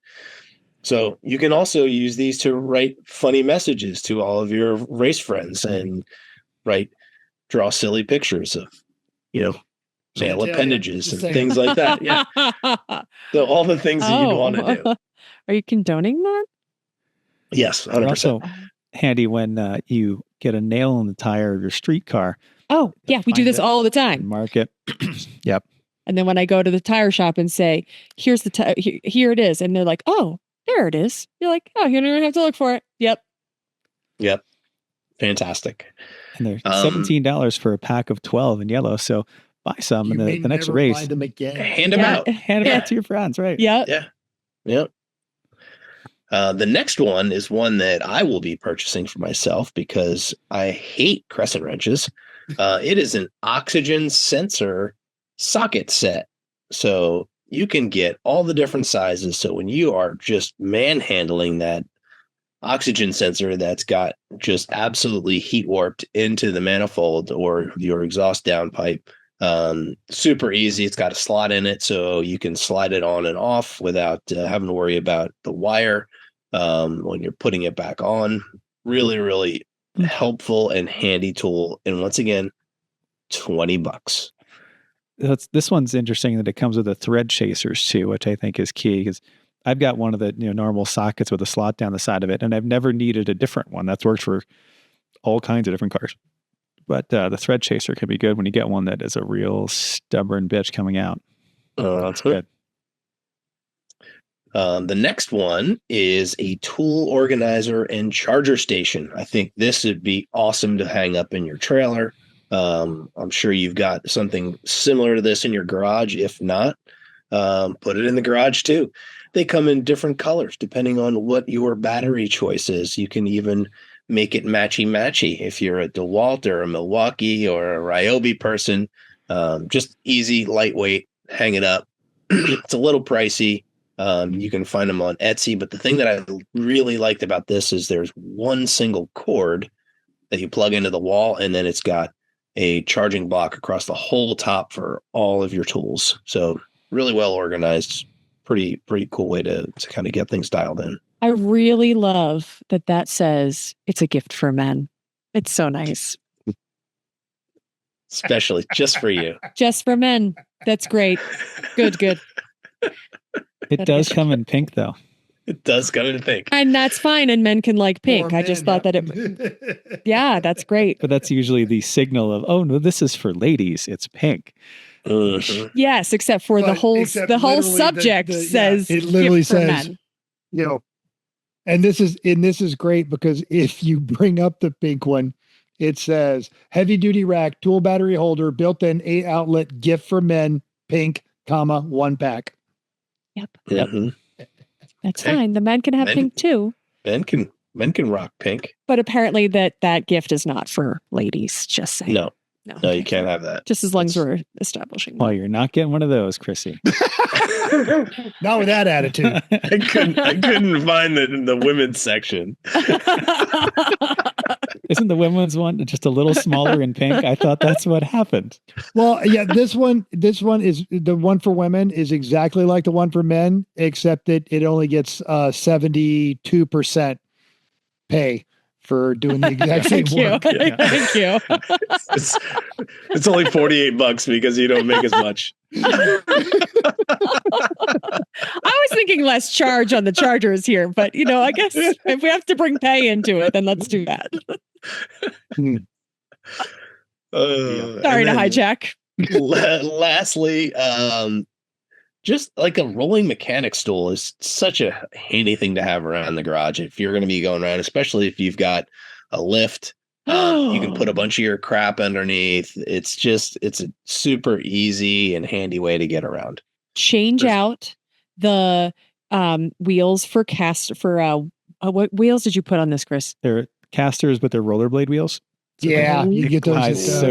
So you can also use these to write funny messages to all of your race friends and draw silly pictures of, male Genitalia, appendages just and saying. things like that. Yeah. So all the things that you'd want to do. Are you condoning that? Yes, They're 100%. also handy when you get a nail in the tire of your street car Oh, yeah. We do Find this it. all the and time. mark it. Yep. And then when I go to the tire shop and say, here's the here it is. And they're like, oh, there it is. You're like, oh, you don't even have to look for it. Yep. Yep. Fantastic. And they're $17 for a pack of 12 in yellow. So buy some You in may the next never race. find them again. Hand them Yeah. out. Hand them out to your friends, right? Yep. Yeah. Yep. The next one is one that I will be purchasing for myself because I hate crescent wrenches. It is an oxygen sensor socket set. So you can get all the different sizes. So when you are just manhandling that oxygen sensor that's got just absolutely heat warped into the manifold or your exhaust downpipe, super easy. It's got a slot in it, so you can slide it on and off without having to worry about the wire when you're putting it back on. Really, really helpful and handy tool. And once again, $20. This one's interesting that it comes with the thread chasers too, which I think is key because I've got one of the normal sockets with a slot down the side of it, and I've never needed a different one. That's worked for all kinds of different cars. the thread chaser can be good when you get one that is a real stubborn bitch coming out. That's good. The next one is a tool organizer and charger station. I think this would be awesome to hang up in your trailer. I'm sure you've got something similar to this in your garage. If not, put it in the garage too. They come in different colors depending on what your battery choice is. You can even make it matchy-matchy if you're a DeWalt or a Milwaukee or a Ryobi person. Just easy, lightweight, hang it up. It's a little pricey. You can find them on Etsy, but the thing that I really liked about this is there's one single cord that you plug into the wall, and then it's got a charging block across the whole top for all of your tools. So really well organized, pretty cool way to kind of get things dialed in. I really love that says it's a gift for men. It's so nice. Especially just for you. Just for men. That's great. Good. It does come in pink, though. It does come in pink. And that's fine. And men can like pink. I just thought that it, yeah, that's great. But that's usually the signal of, oh, no, this is for ladies. It's pink. Yes, except for the whole subject says it literally gift for says, men. you know, and this is great because if you bring up the pink one, it says heavy duty rack, tool battery holder, built-in 8 outlet gift for men, pink, comma, 1 pack. Yep. Mm-hmm. That's fine. The men can have pink too. Men can rock pink. But apparently that gift is not for ladies. Just saying. No, okay. You can't have that. Just as long as we're establishing. Well, you're not getting one of those, Chrissy. Not with that attitude. I couldn't find the women's section. Isn't the women's one just a little smaller in pink? I thought that's what happened. Well, yeah, this one is the one for women is exactly like the one for men, except that it only gets 72% pay for doing the exact same work. Yeah. Thank you. It's only $48 because you don't make as much. I was thinking less charge on the chargers here, but I guess if we have to bring pay into it, then let's do that. Sorry to hijack. Lastly, just like a rolling mechanic stool is such a handy thing to have around the garage if you're going to be going around, especially if you've got a lift. You can put a bunch of your crap underneath. It's a super easy and handy way to get around. Change out the wheels for what wheels did you put on this, Chris? They're casters, but they're rollerblade wheels. Yeah, you get those.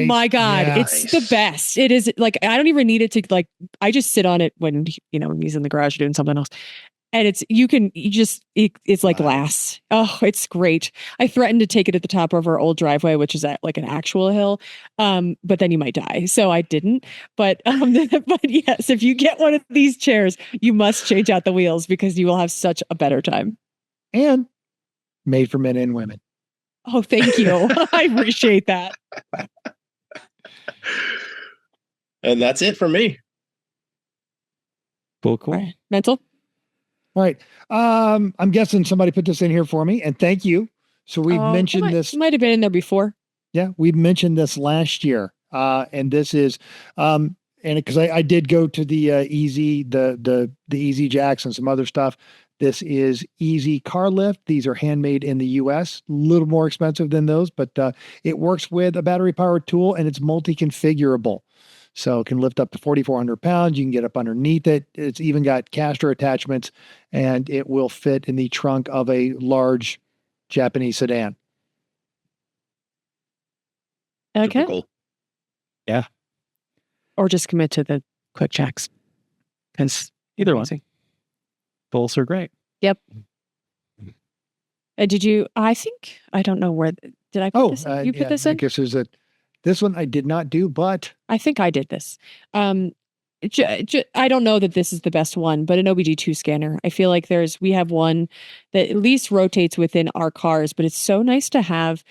My God, yeah. It's the best. It is like I don't even need it to I just sit on it when he's in the garage doing something else, and it's like glass. Oh, it's great. I threatened to take it at the top of our old driveway, which is at like an actual hill, but then you might die, so I didn't. But yes, if you get one of these chairs, you must change out the wheels because you will have such a better time. And made for men and women. Oh, thank you. I appreciate that. And that's it for me. Cool. All right. Mental? All right. I'm guessing somebody put this in here for me, and thank you. So we've mentioned this. It might have been in there before. Yeah, we've mentioned this last year. And this is and because I did go to the Easy, the Easy Jacks and some other stuff. This is Easy Car Lift. These are handmade in the US, a little more expensive than those, but it works with a battery powered tool and it's multi-configurable. So it can lift up to 4,400 pounds. You can get up underneath it. It's even got caster attachments and it will fit in the trunk of a large Japanese sedan. Okay. Super cool. Yeah. Or just commit to the quick checks. Because either one. Both are great. Yep. And I don't know where, did I put this in? You put this in? I guess this one I did not do, but I think I did this. I don't know that this is the best one, but an OBD2 scanner. I feel like we have one that at least rotates within our cars, but it's so nice to have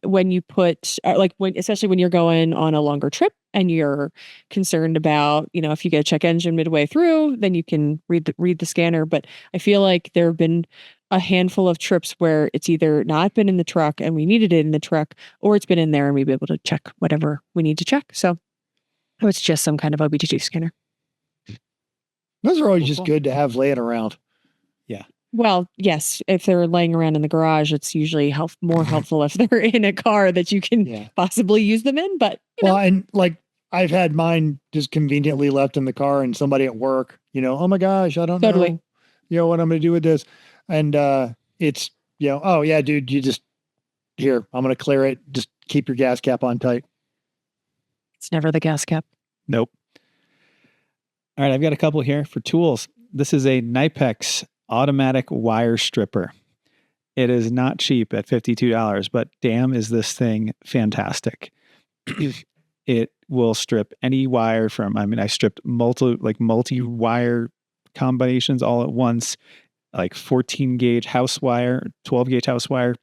when you put especially when you're going on a longer trip and you're concerned about, if you get a check engine midway through, then you can read the scanner. But I feel like there have been a handful of trips where it's either not been in the truck and we needed it in the truck, or it's been in there and we'd be able to check whatever we need to check. So it's just some kind of OBD2 scanner. Those are always just good to have laying around. Yeah. Well, yes, if they're laying around in the garage, it's usually more helpful if they're in a car that you can possibly use them in. But and like I've had mine just conveniently left in the car, and somebody at work, oh my gosh, I don't know, what I'm going to do with this, and it's oh yeah, dude, you just here, I'm going to clear it. Just keep your gas cap on tight. It's never the gas cap. Nope. All right, I've got a couple here for tools. This is a Knipex automatic wire stripper. It is not cheap at $52, but damn is this thing fantastic. It will strip any wire from, I stripped multi-wire combinations all at once, like 14 gauge house wire, 12 gauge house wire,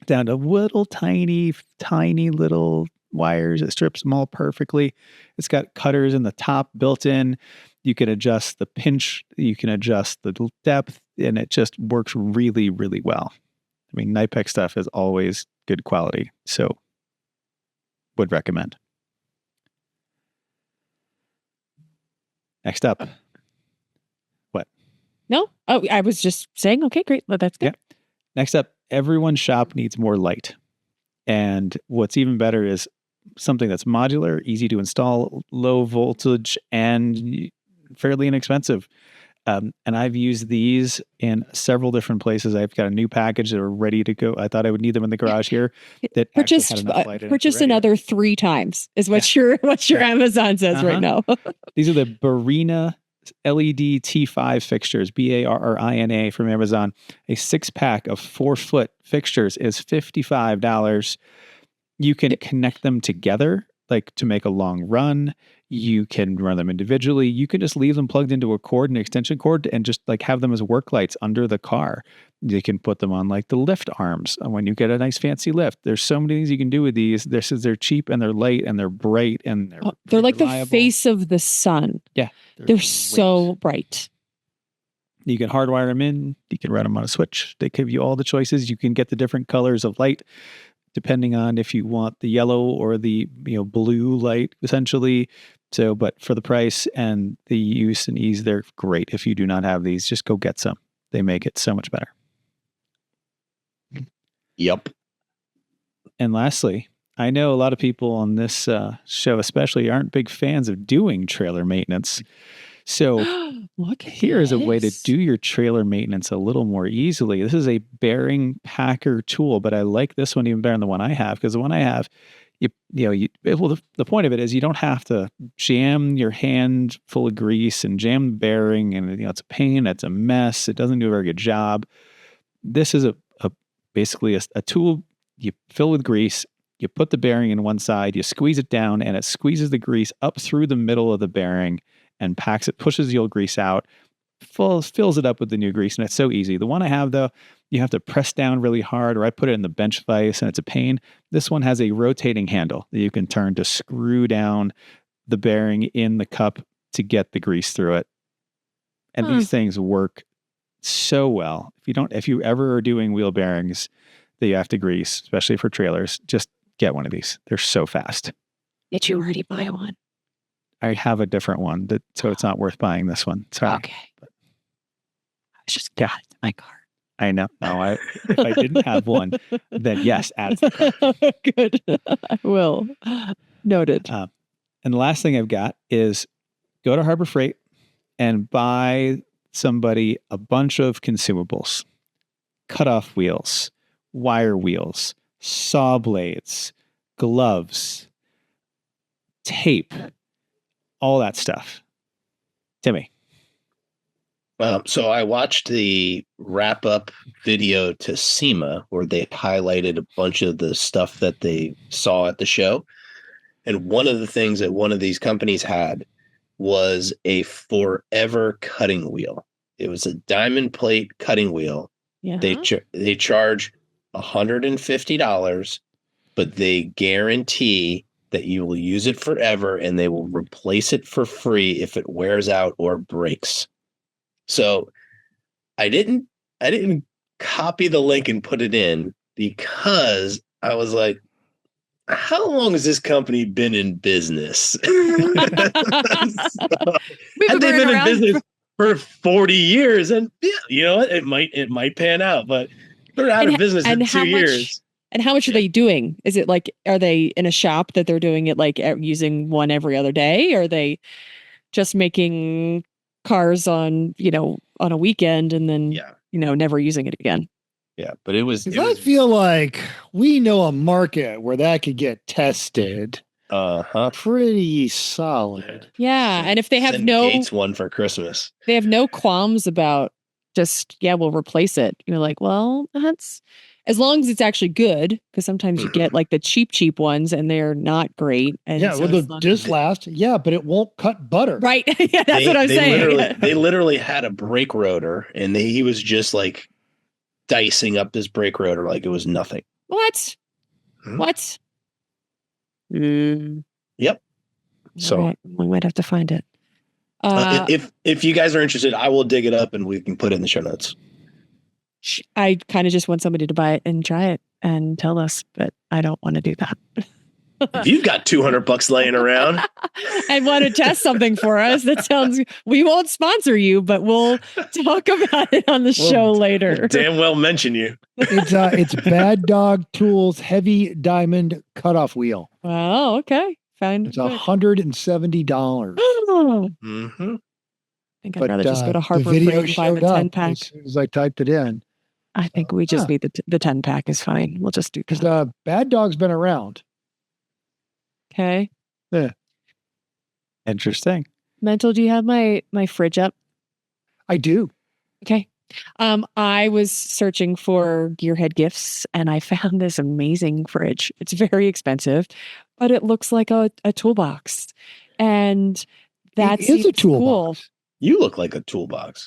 down to little tiny little wires. It strips them all perfectly. It's got cutters in the top built in. You can adjust the pinch, you can adjust the depth, and it just works really, really well. Knipex stuff is always good quality, so would recommend. Next up. What? No? Oh, I was just saying, okay, great. Well, that's good. Yeah. Next up, everyone's shop needs more light. And what's even better is something that's modular, easy to install, low voltage, and fairly inexpensive. And I've used these in several different places. I've got a new package that are ready to go. I thought I would need them in the garage here. That purchased another 3 times is what your Amazon says right now. These are the Barina LED T5 fixtures, BARRINA from Amazon. A 6-pack of 4-foot fixtures is $55. You can connect them together, like to make a long run. You can run them individually. You can just leave them plugged into a cord, an extension cord, and just like have them as work lights under the car. You can put them on like the lift arms when you get a nice fancy lift. There's so many things you can do with these. They're cheap and they're light and they're bright and they're like reliable. The face of the sun. Yeah. They're so bright. You can hardwire them in. You can run them on a switch. They give you all the choices. You can get the different colors of light depending on if you want the yellow or the blue light, essentially. So, but for the price and the use and ease, they're great. If you do not have these, just go get some. They make it so much better. Yep. And lastly, I know a lot of people on this show especially aren't big fans of doing trailer maintenance. So here is a way to do your trailer maintenance a little more easily. This is a bearing packer tool, but I like this one even better than the one I have, because the one I have, the point of it is you don't have to jam your hand full of grease and jam the bearing, and it's a pain, it's a mess, it doesn't do a very good job. This is basically a tool you fill with grease, you put the bearing in one side, you squeeze it down, and it squeezes the grease up through the middle of the bearing and packs it, pushes the old grease out, fills it up with the new grease, and it's so easy. The one I have, though, you have to press down really hard, or I put it in the bench vise, and it's a pain. This one has a rotating handle that you can turn to screw down the bearing in the cup to get the grease through it. And these things work so well. If you ever are doing wheel bearings that you have to grease, especially for trailers, just get one of these. They're so fast. Did you already buy one? I have a different one, so it's not worth buying this one. Sorry. Okay. I just got it in my car. I know. No, if I didn't have one, then yes, add to the cart. Good. I will. Noted. And the last thing I've got is go to Harbor Freight and buy somebody a bunch of consumables. Cutoff wheels, wire wheels, saw blades, gloves, tape, all that stuff. Timmy. So I watched the wrap-up video to SEMA where they highlighted a bunch of the stuff that they saw at the show. And one of the things that one of these companies had was a forever cutting wheel. It was a diamond plate cutting wheel. Yeah. They charge $150, but they guarantee that you will use it forever and they will replace it for free if it wears out or breaks. So I didn't copy the link and put it in because I was like, how long has this company been in business? We've Had they been in around business for 40 years, and yeah, you know what? It might pan out, but they're out of business in 2 years. And how much are they doing? Is it like, are they in a shop that they're doing it like using one every other day? Or are they just making cars on a weekend and then, never using it again? Yeah, but it was. I feel like we know a market where that could get tested. Pretty solid. Yeah, and if they have Send no Gates one for Christmas, they have no qualms about just we'll replace it. You're like, well, that's as long as it's actually good, because sometimes you get like the cheap ones and they're not great. And yeah, well, the disc last, but it won't cut butter. Right. Yeah, that's what I'm saying. They literally had a brake rotor, and he was just like dicing up this brake rotor like it was nothing. What? Hmm? What? Yep. So right. We might have to find it. If you guys are interested, I will dig it up and we can put it in the show notes. I kind of just want somebody to buy it and try it and tell us, but I don't want to do that. If you've got $200 laying around and want to test something for us, that sounds, we won't sponsor you, but we'll talk about it on the show later. We'll damn well mention you. It's Bad Dog Tools Heavy Diamond Cutoff Wheel. Oh, okay. Fine. It's $170. Mm-hmm. I think I'd rather just go to Harbor Freight and buy the 10-pack. As soon as I typed it in. I think we just need the 10-pack is fine. We'll just do that. Because Bad Dog's been around. Okay. Yeah. Interesting. Mental, do you have my fridge up? I do. Okay. I was searching for Gearhead gifts and I found this amazing fridge. It's very expensive, but it looks like a toolbox. And that is a toolbox. Cool. You look like a toolbox.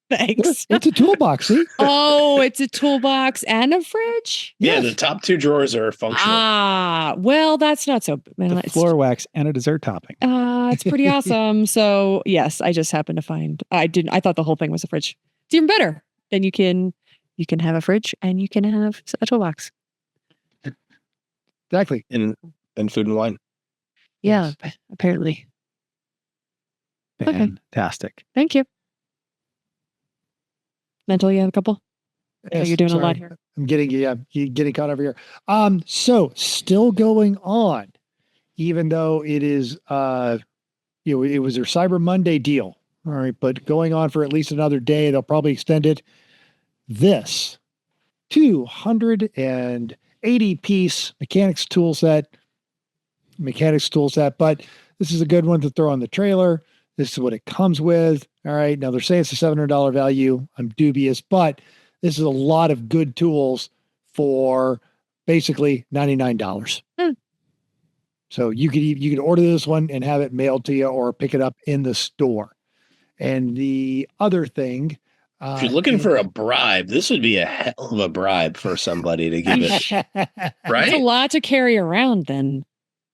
Thanks. It's a toolbox, see? Oh, it's a toolbox and a fridge? Yeah, Yes. the top two drawers are functional. Well, that's not so The floor wax and a dessert topping. It's pretty awesome. So yes, I just happened to find I thought the whole thing was a fridge. It's even better. Then you can have a fridge and you can have a toolbox. Exactly. And food and wine. Yeah, apparently. Fantastic. Thank you. Mental, you have a couple? Yes, You're doing sorry. a lot here. I'm getting caught over here. So still going on, even though it is it was their Cyber Monday deal. All right, but going on for at least another day, they'll probably extend it. This 280-piece mechanics tool set, but this is a good one to throw on the trailer. This is what it comes with. All right. Now they're saying it's a $700 value. I'm dubious, but this is a lot of good tools for basically $99. So you could order this one and have it mailed to you or pick it up in the store. And the other thing, if you're looking for a bribe, this would be a hell of a bribe for somebody to give it. Right? It's a lot to carry around then.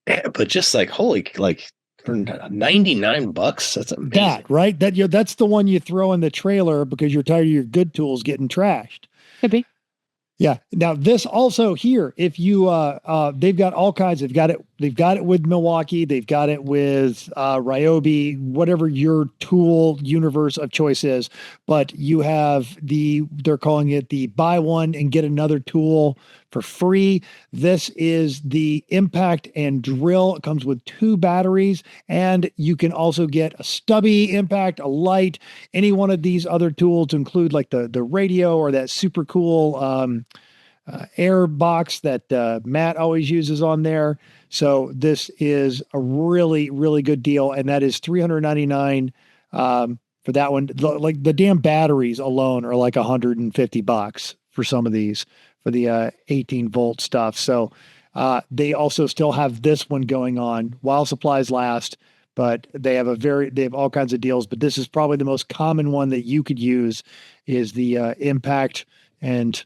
Yeah, but just like for $99, that's amazing. That right? That's the one you throw in the trailer because you're tired of your good tools getting trashed. Could be. Yeah. Now this also here, if you they've got all kinds. They've got it with Milwaukee. They've got it with Ryobi, whatever your tool universe of choice is. But you have they're calling it the buy one and get another tool for free. This is the impact and drill. It comes with 2 batteries, and you can also get a stubby impact, a light, any one of these other tools to include like the radio or that super cool air box that Matt always uses on there. So this is a really, really good deal. And that is $399 for that one. Like the damn batteries alone are like $150 for some of these, for the 18 volt stuff. So they also still have this one going on while supplies last, but they have all kinds of deals, but this is probably the most common one that you could use is the impact and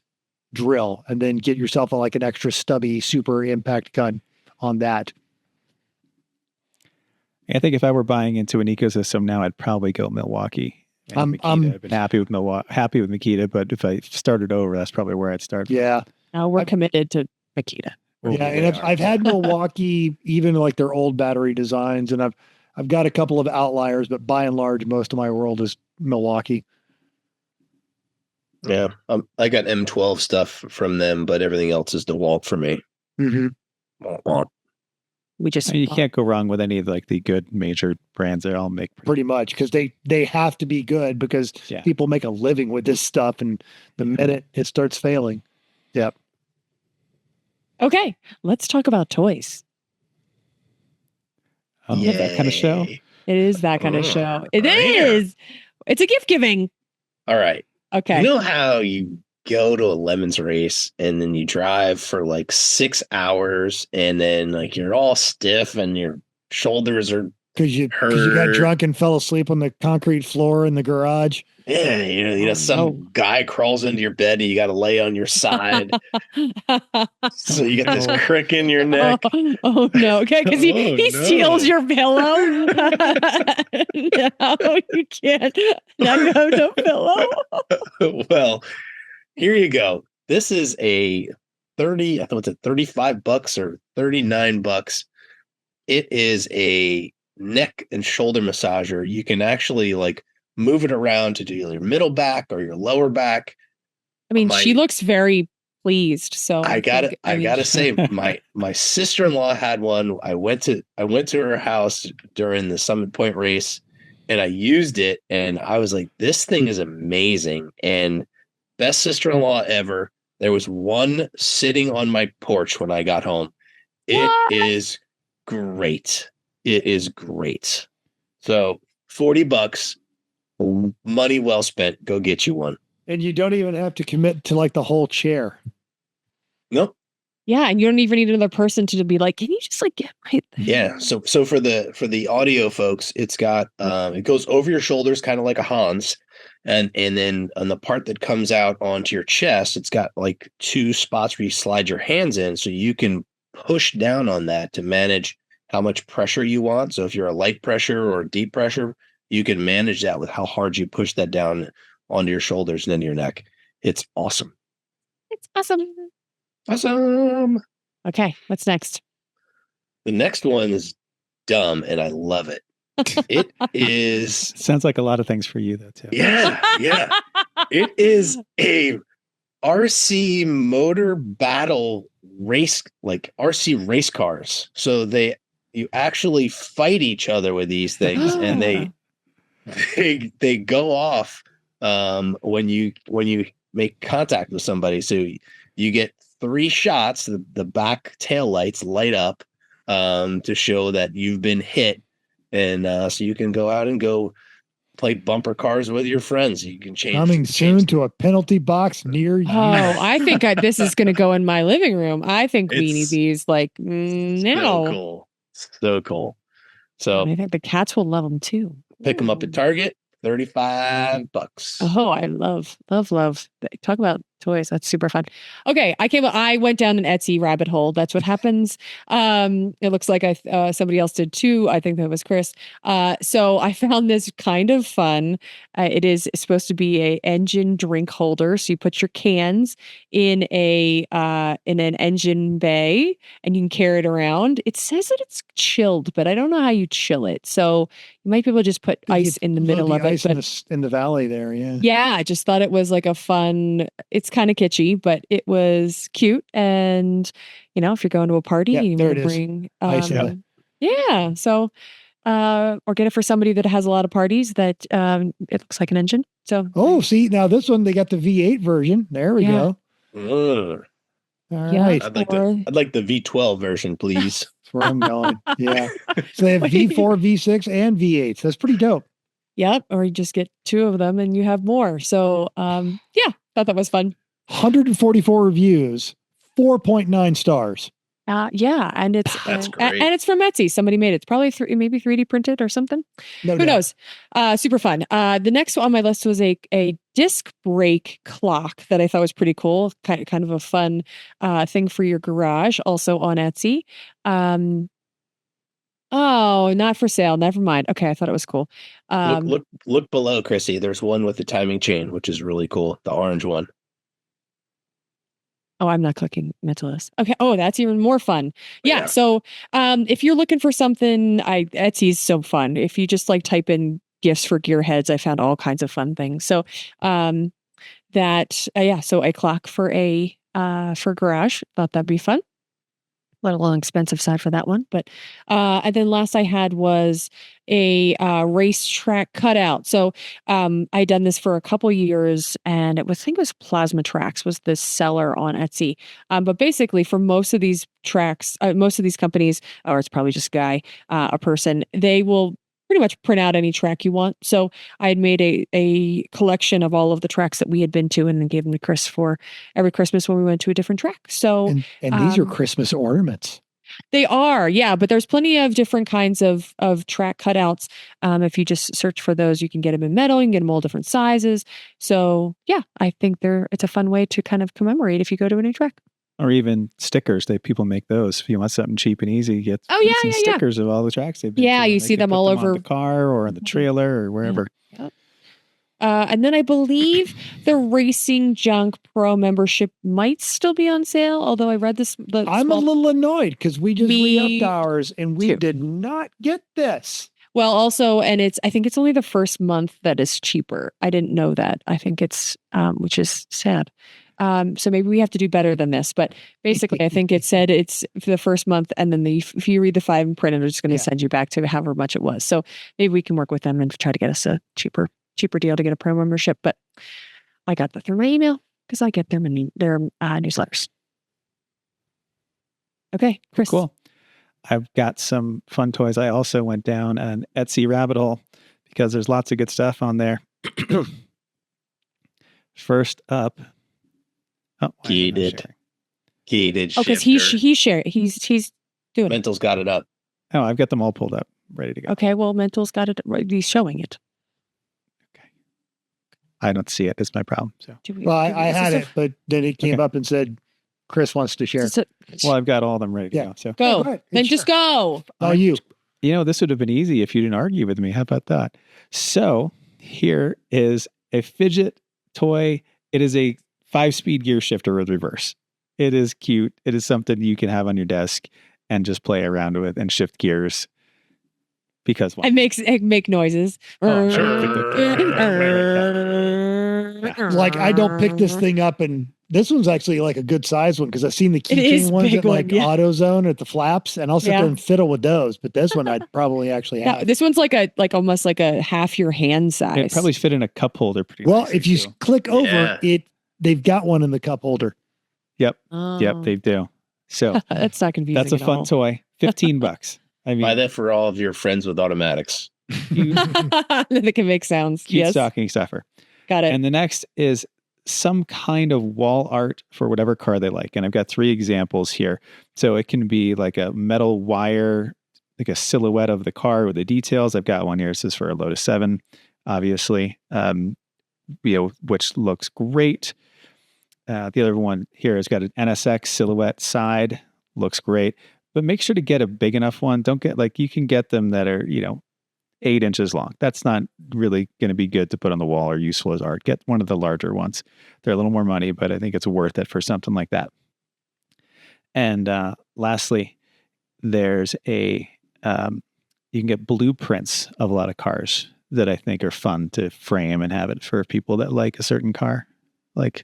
drill, and then get yourself an extra stubby super impact gun on that. I think if I were buying into an ecosystem now, I'd probably go Milwaukee And Makita, I've been happy with Makita, but if I started over, that's probably where I'd start. Yeah. Now we're committed to Makita. Yeah, and I've had Milwaukee, even like their old battery designs, and I've got a couple of outliers, but by and large, most of my world is Milwaukee. Yeah, I got M12 stuff from them, but everything else is DeWalt for me. Mm-hmm. We just you can't go wrong with any of like the good major brands. They all make pretty much because they have to be good because people make a living with this stuff, and the minute it starts failing, yep. Okay, let's talk about toys. Oh, that kind of show. It is that kind of show. It is. It's a gift giving. All right. Okay. You know how you go to a lemons race and then you drive for like 6 hours and then like you're all stiff and your shoulders are because you got drunk and fell asleep on the concrete floor in the garage. Yeah, you know, some guy crawls into your bed and you got to lay on your side. So you get this crick in your neck. Oh no. Okay, because he steals your pillow. No, you can't. I have no pillow. Well, here you go. This is a 30, I thought it's $35 or $39. It is a neck and shoulder massager. You can actually like move it around to do your middle back or your lower back. I mean, she looks very pleased. So I gotta say, my sister-in-law had one. I went to her house during the Summit Point race and I used it and I was like, this thing is amazing. And best sister-in-law ever. There was one sitting on my porch when I got home. It is great. It is great. So $40, money well spent. Go get you one. And you don't even have to commit to like the whole chair. No. Yeah, and you don't even need another person to be like, can you just like get my thing? Yeah. So for the audio folks, it's got it goes over your shoulders, kind of like a Hans, and then on the part that comes out onto your chest, it's got like 2 spots where you slide your hands in, so you can push down on that to manage how much pressure you want. So if you're a light pressure or deep pressure, you can manage that with how hard you push that down onto your shoulders and into your neck. It's awesome. It's awesome. Awesome. Okay, what's next? The next one is dumb, and I love it. It is... Sounds like a lot of things for you, though, too. Yeah. It is a RC motor battle race, like RC race cars. So you actually fight each other with these things, and they go off when you make contact with somebody. So you get 3 shots. The back tail lights light up to show that you've been hit, and so you can go out and go play bumper cars with your friends. You can change. Coming soon to a penalty box near you. Oh, I think this is going to go in my living room. I think we need these like now. So cool. So I think the cats will love them too. Pick them up at Target, $35. Oh, I love. Talk about toys. That's super fun. Okay, I went down an Etsy rabbit hole. That's what happens. It looks like somebody else did too. I think that was Chris. So I found this kind of fun. It is supposed to be a engine drink holder. So you put your cans in an engine bay and you can carry it around. It says that it's chilled, but I don't know how you chill it. So you might be able to just put ice in the middle of it. In the valley there, yeah. Yeah, I just thought it was like a fun. It's kind of kitschy, but it was cute. And if you're going to a party, you can bring ice. Yeah. So, or get it for somebody that has a lot of parties that it looks like an engine. So. See now this one they got the V8 version. There we go. All right. I'd like the V12 version, please. That's where I'm going. Yeah. So they have V4, V6, and V8s. That's pretty dope. Yep. Or you just get 2 of them and you have more. So, thought that was fun. 144 reviews, 4.9 stars. Yeah, and it's that's great. And it's from Etsy. Somebody made it. It's probably maybe 3D printed or something. Who knows? Super fun. The next one on my list was a disc brake clock that I thought was pretty cool. Kind of a fun thing for your garage. Also on Etsy. Oh, not for sale. Never mind. Okay, I thought it was cool. Look below, Chrissy. There's one with the timing chain, which is really cool. The orange one. Oh, I'm not clicking Mentalist. Okay. Oh, that's even more fun. Yeah. Yeah. So, if you're looking for something, Etsy's so fun. If you just like type in gifts for Gearheads, I found all kinds of fun things. So, so a clock for for garage. Thought that'd be fun. A little on the expensive side for that one, but and then last I had was a racetrack cutout. So I'd done this for a couple years, and I think it was Plasma Tracks was the seller on Etsy. But basically, for most of these tracks, most of these companies, or it's probably just a person, they will pretty much print out any track you want. So I had made a collection of all of the tracks that we had been to, and then gave them to Chris for every Christmas when we went to a different track. So and these are Christmas ornaments. they are, yeah, but there's plenty of different kinds of track cutouts. If you just search for those, you can get them in metal, you can get them all different sizes. So yeah, I think it's a fun way to kind of commemorate if you go to a new track. Or even stickers. People make those. If you want something cheap and easy, get some stickers of all the tracks they've been to, Yeah, and you they see can them put all on over the car or on the trailer or wherever. Yep. And then I believe the Racing Junk Pro membership might still be on sale, although I read this. I'm a little annoyed because we just Me re-upped ours and we too. did not get this. Well, also, and I think it's only the first month that is cheaper. I didn't know that. I think it's, which is sad. So maybe we have to do better than this, but basically I think it said it's for the first month, and then if you read the 5 and print, they're just going to send you back to however much it was. So maybe we can work with them and try to get us a cheaper deal to get a pro membership. But I got that through my email because I get their newsletters. Okay, Chris. Cool. I've got some fun toys. I also went down an Etsy rabbit hole because there's lots of good stuff on there. First up. Oh, Gated. Oh, because he's sharing. He's doing it. Mental's got it up. Oh, I've got them all pulled up, ready to go. Okay, well, Mental's got it. He's showing it. Okay. I don't see it. It's my problem. So. Well, I had it, but then it came up and said, Chris wants to share. Well, I've got all of them ready to go. So go. Right, then just go. Oh, you. This would have been easy if you didn't argue with me. How about that? So here is a fidget toy. It is a 5-speed gear shifter with reverse. It is cute. It is something you can have on your desk and just play around with and shift gears. Because why? It make noises. Oh, sure. Like I don't pick this thing up, and this one's actually like a good size one because I've seen the keychain ones at like AutoZone at the flaps, and I'll sit there and fiddle with those. But this one I'd probably actually have. This one's like almost like a half your hand size. It probably fit in a cup holder pretty well. nicely, If you too. click over it, they've got one in the cup holder. Yep. Oh. Yep, they do. So that's not confusing. That's a fun toy. $15. I mean, buy that for all of your friends with automatics. That can make sounds. Cute stocking stuffer. Got it. And the next is some kind of wall art for whatever car they like. And I've got 3 examples here. So it can be like a metal wire, like a silhouette of the car with the details. I've got one here. This is for a Lotus 7, obviously, which looks great. The other one here has got an NSX silhouette side. Looks great. But make sure to get a big enough one. Don't get you can get them that are, 8 inches long. That's not really going to be good to put on the wall or useful as art. Get one of the larger ones. They're a little more money, but I think it's worth it for something like that. And lastly, there's you can get blueprints of a lot of cars that I think are fun to frame and have it for people that like a certain car. Like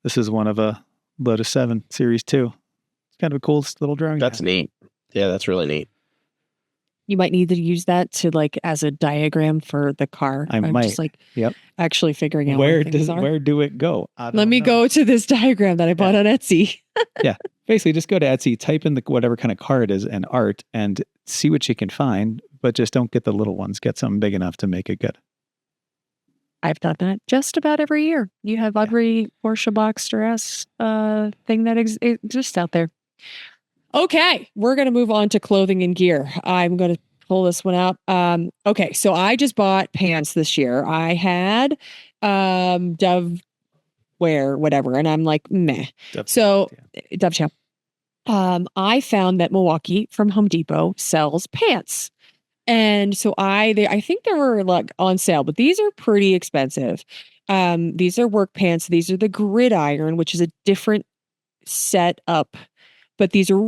this is one of a Lotus 7 Series 2. It's kind of a cool little drawing. That's neat. Yeah, that's really neat. You might need to use that to as a diagram for the car. I'm just actually figuring out where do it go? Let me go to this diagram that I bought on Etsy. Yeah. Basically just go to Etsy, type in whatever kind of car it is and art and see what you can find, but just don't get the little ones. Get something big enough to make it good. I've done that just about every year. You have every Porsche Boxster S thing that exists out there. Okay, we're going to move on to clothing and gear. I'm going to pull this one out. Okay, so I just bought pants this year. I had Dove wear, whatever, and I'm like, meh. Dovetail. I found that Milwaukee from Home Depot sells pants. And so I think they were like on sale, but these are pretty expensive. These are work pants. These are the Gridiron, which is a different setup, but these are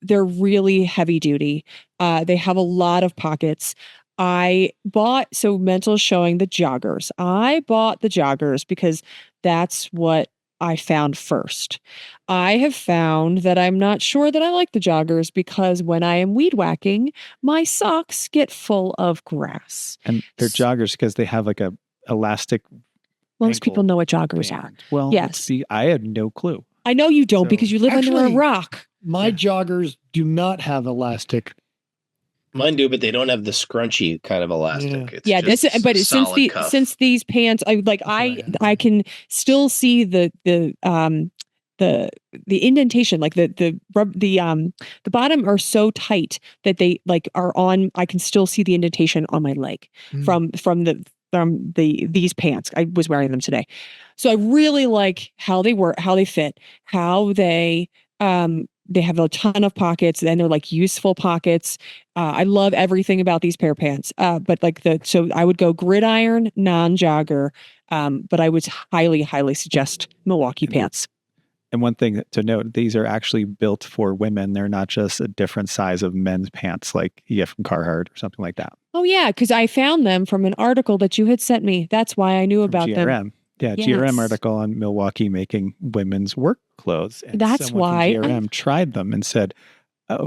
they're really heavy duty. They have a lot of pockets. So Mental's showing the joggers. I bought the joggers because that's what I found first. I have found that I'm not sure that I like the joggers because when I am weed whacking, my socks get full of grass. And they're joggers because they have like a elastic. Most people know what joggers are. Well, yes. See, I had no clue. I know you don't because you live under a rock. My joggers do not have elastic. Mine do, but they don't have the scrunchy kind of elastic. Yeah, It's since these pants, I can still see the indentation, like the bottom are so tight that they like are on. I can still see the indentation on my leg from these pants. I was wearing them today, so I really like how they work, how they fit, how they have a ton of pockets and they're like useful pockets. I love everything about these pair of pants. But so I would go Gridiron, non-jogger. But I would highly suggest Milwaukee pants. And one thing to note, these are actually built for women. They're not just a different size of men's pants like you get from Carhartt or something like that. Oh yeah, because I found them from an article that you had sent me. That's why I knew about GRM. them. Yeah, Yes. GRM article on Milwaukee making women's work clothes. And That's someone from why GRM tried them and said,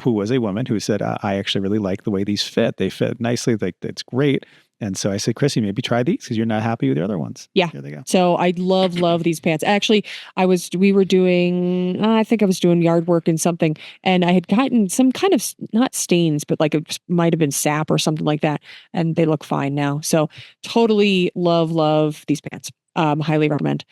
who was a woman who said, I actually really like the way these fit. They fit nicely. Like, it's great. And so I said, Chrissy, maybe try these because you're not happy with the other ones. Yeah. Here they go. So I love these pants. Actually, I was doing yard work in something and I had gotten some kind of not stains, but like it might have been sap or something like that. And they look fine now. So totally love these pants. Highly recommend.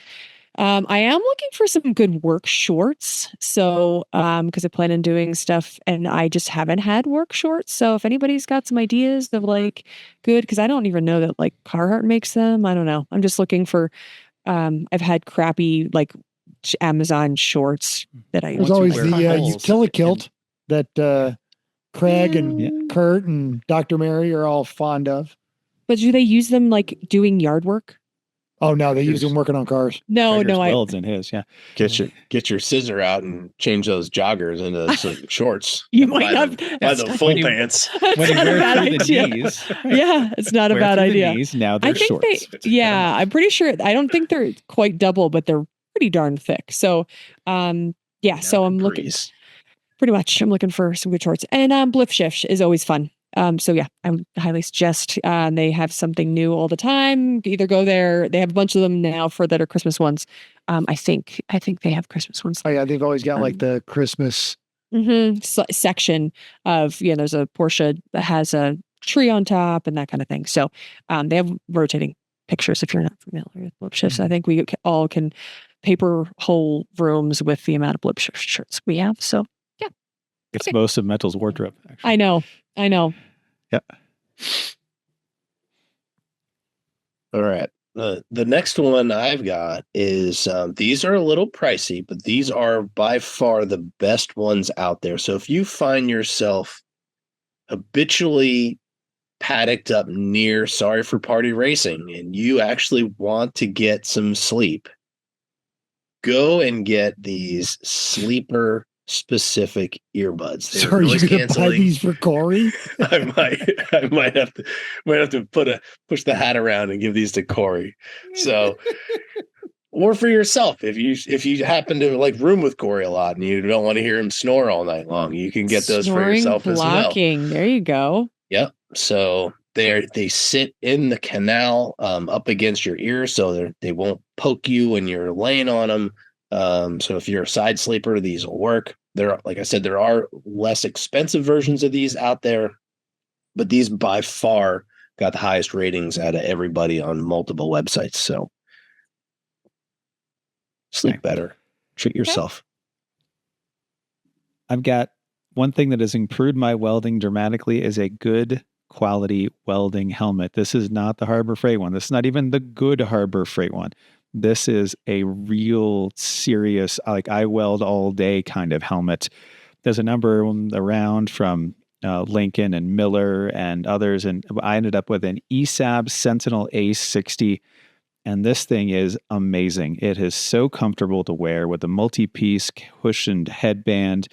I am looking for some good work shorts. So, because I plan on doing stuff and I just haven't had work shorts. So if anybody's got some ideas of like good, because I don't even know that like Carhartt makes them. I don't know. I'm just looking for, I've had crappy like Amazon shorts that I There's always the Utilikilt that Craig and Kurt and Dr. Mary are all fond of. But do they use them like doing yard work? Oh no, they use them working on cars. No, Welds in his, yeah. Get your scissor out and change those joggers into some shorts. You might have buy the full pants. When you wear through the knees. Yeah, it's not a bad idea. Knees, now they're shorts. I'm pretty sure. I don't think they're quite double, but they're pretty darn thick. So, so I'm looking. Pretty much, I'm looking for some good shorts, and Bliff Shift is always fun. So yeah, I would highly suggest. They have something new all the time. Either go there. They have a bunch of them now that are Christmas ones. I think they have Christmas ones. Oh yeah, they've always got like the Christmas section of there's a Porsche that has a tree on top and that kind of thing. So they have rotating pictures. If you're not familiar with Blip Shifts, I think we all can paper whole rooms with the amount of Blip Shift shirts we have. So yeah, it's most of Mental's wardrobe. Actually. I know. Yeah. All right. The next one I've got is these are a little pricey, but these are by far the best ones out there. So if you find yourself habitually paddocked up near Sorry for Party Racing and you actually want to get some sleep, go and get these sleeper specific earbuds. So are you going to buy these for Corey? I might have to push the hat around and give these to Corey. So, or for yourself, if you happen to like room with Corey a lot and you don't want to hear him snore all night long, you can get those for yourself blocking. as well. There you go. Yep. So they sit in the canal up against your ear, so they won't poke you when you're laying on them. So if you're a side sleeper, these will work. Like I said, there are less expensive versions of these out there, but these by far got the highest ratings out of everybody on multiple websites. So sleep better, treat yourself. I've got one thing that has improved my welding dramatically is a good quality welding helmet. This is not the Harbor Freight one. This is not even the good Harbor Freight one. This is a real serious, like I weld all day kind of helmet. There's a number around from Lincoln and Miller and others, and I ended up with an ESAB Sentinel A60, and this thing is amazing. It is so comfortable to wear with a multi-piece cushioned headband.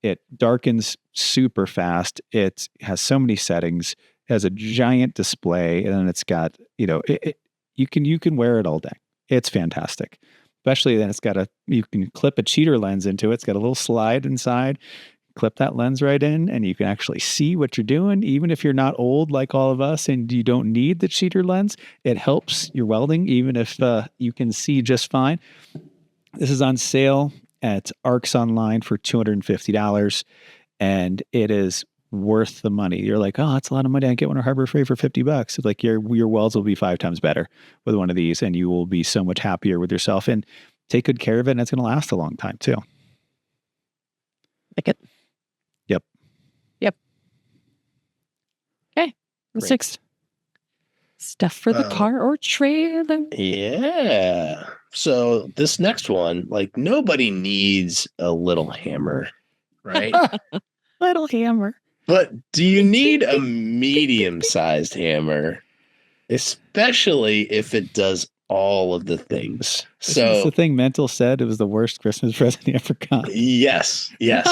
It darkens super fast. It has so many settings. It has a giant display, and then it's got, you can wear it all day. It's fantastic. Especially then you can clip a cheater lens into it. It's got a little slide inside. Clip that lens right in, and you can actually see what you're doing. Even if you're not old like all of us and you don't need the cheater lens, it helps your welding, even if you can see just fine. This is on sale at Arcs Online for $250, and it is worth the money. You're like, oh, that's a lot of money. I get one at Harbor Freight for $50. It's like your welds will be 5 times better with one of these, and you will be so much happier with yourself. And take good care of it, and it's going to last a long time too. Like it. Yep. Okay. What's next? Stuff for the car or trailer. Yeah. So this next one, like nobody needs a little hammer, right? Little hammer. But do you need a medium-sized hammer? Especially if it does all of the things. So the thing Mental said it was the worst Christmas present he ever got. Yes. It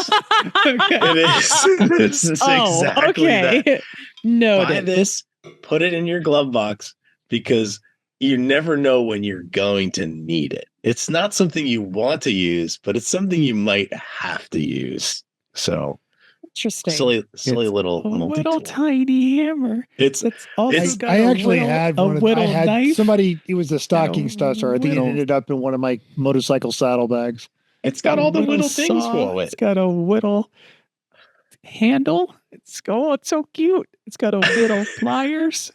is. This is exactly that. No. Buy this, put it in your glove box, because you never know when you're going to need it. It's not something you want to use, but it's something you might have to use. So interesting. Silly little little tiny hammer. It's I actually had one. I had knife. Somebody. It was a stocking stuffer. I think it ended up in one of my motorcycle saddlebags. It's got all the little things for it. It's got a whittle handle. It's so cute. It's got a whittle pliers.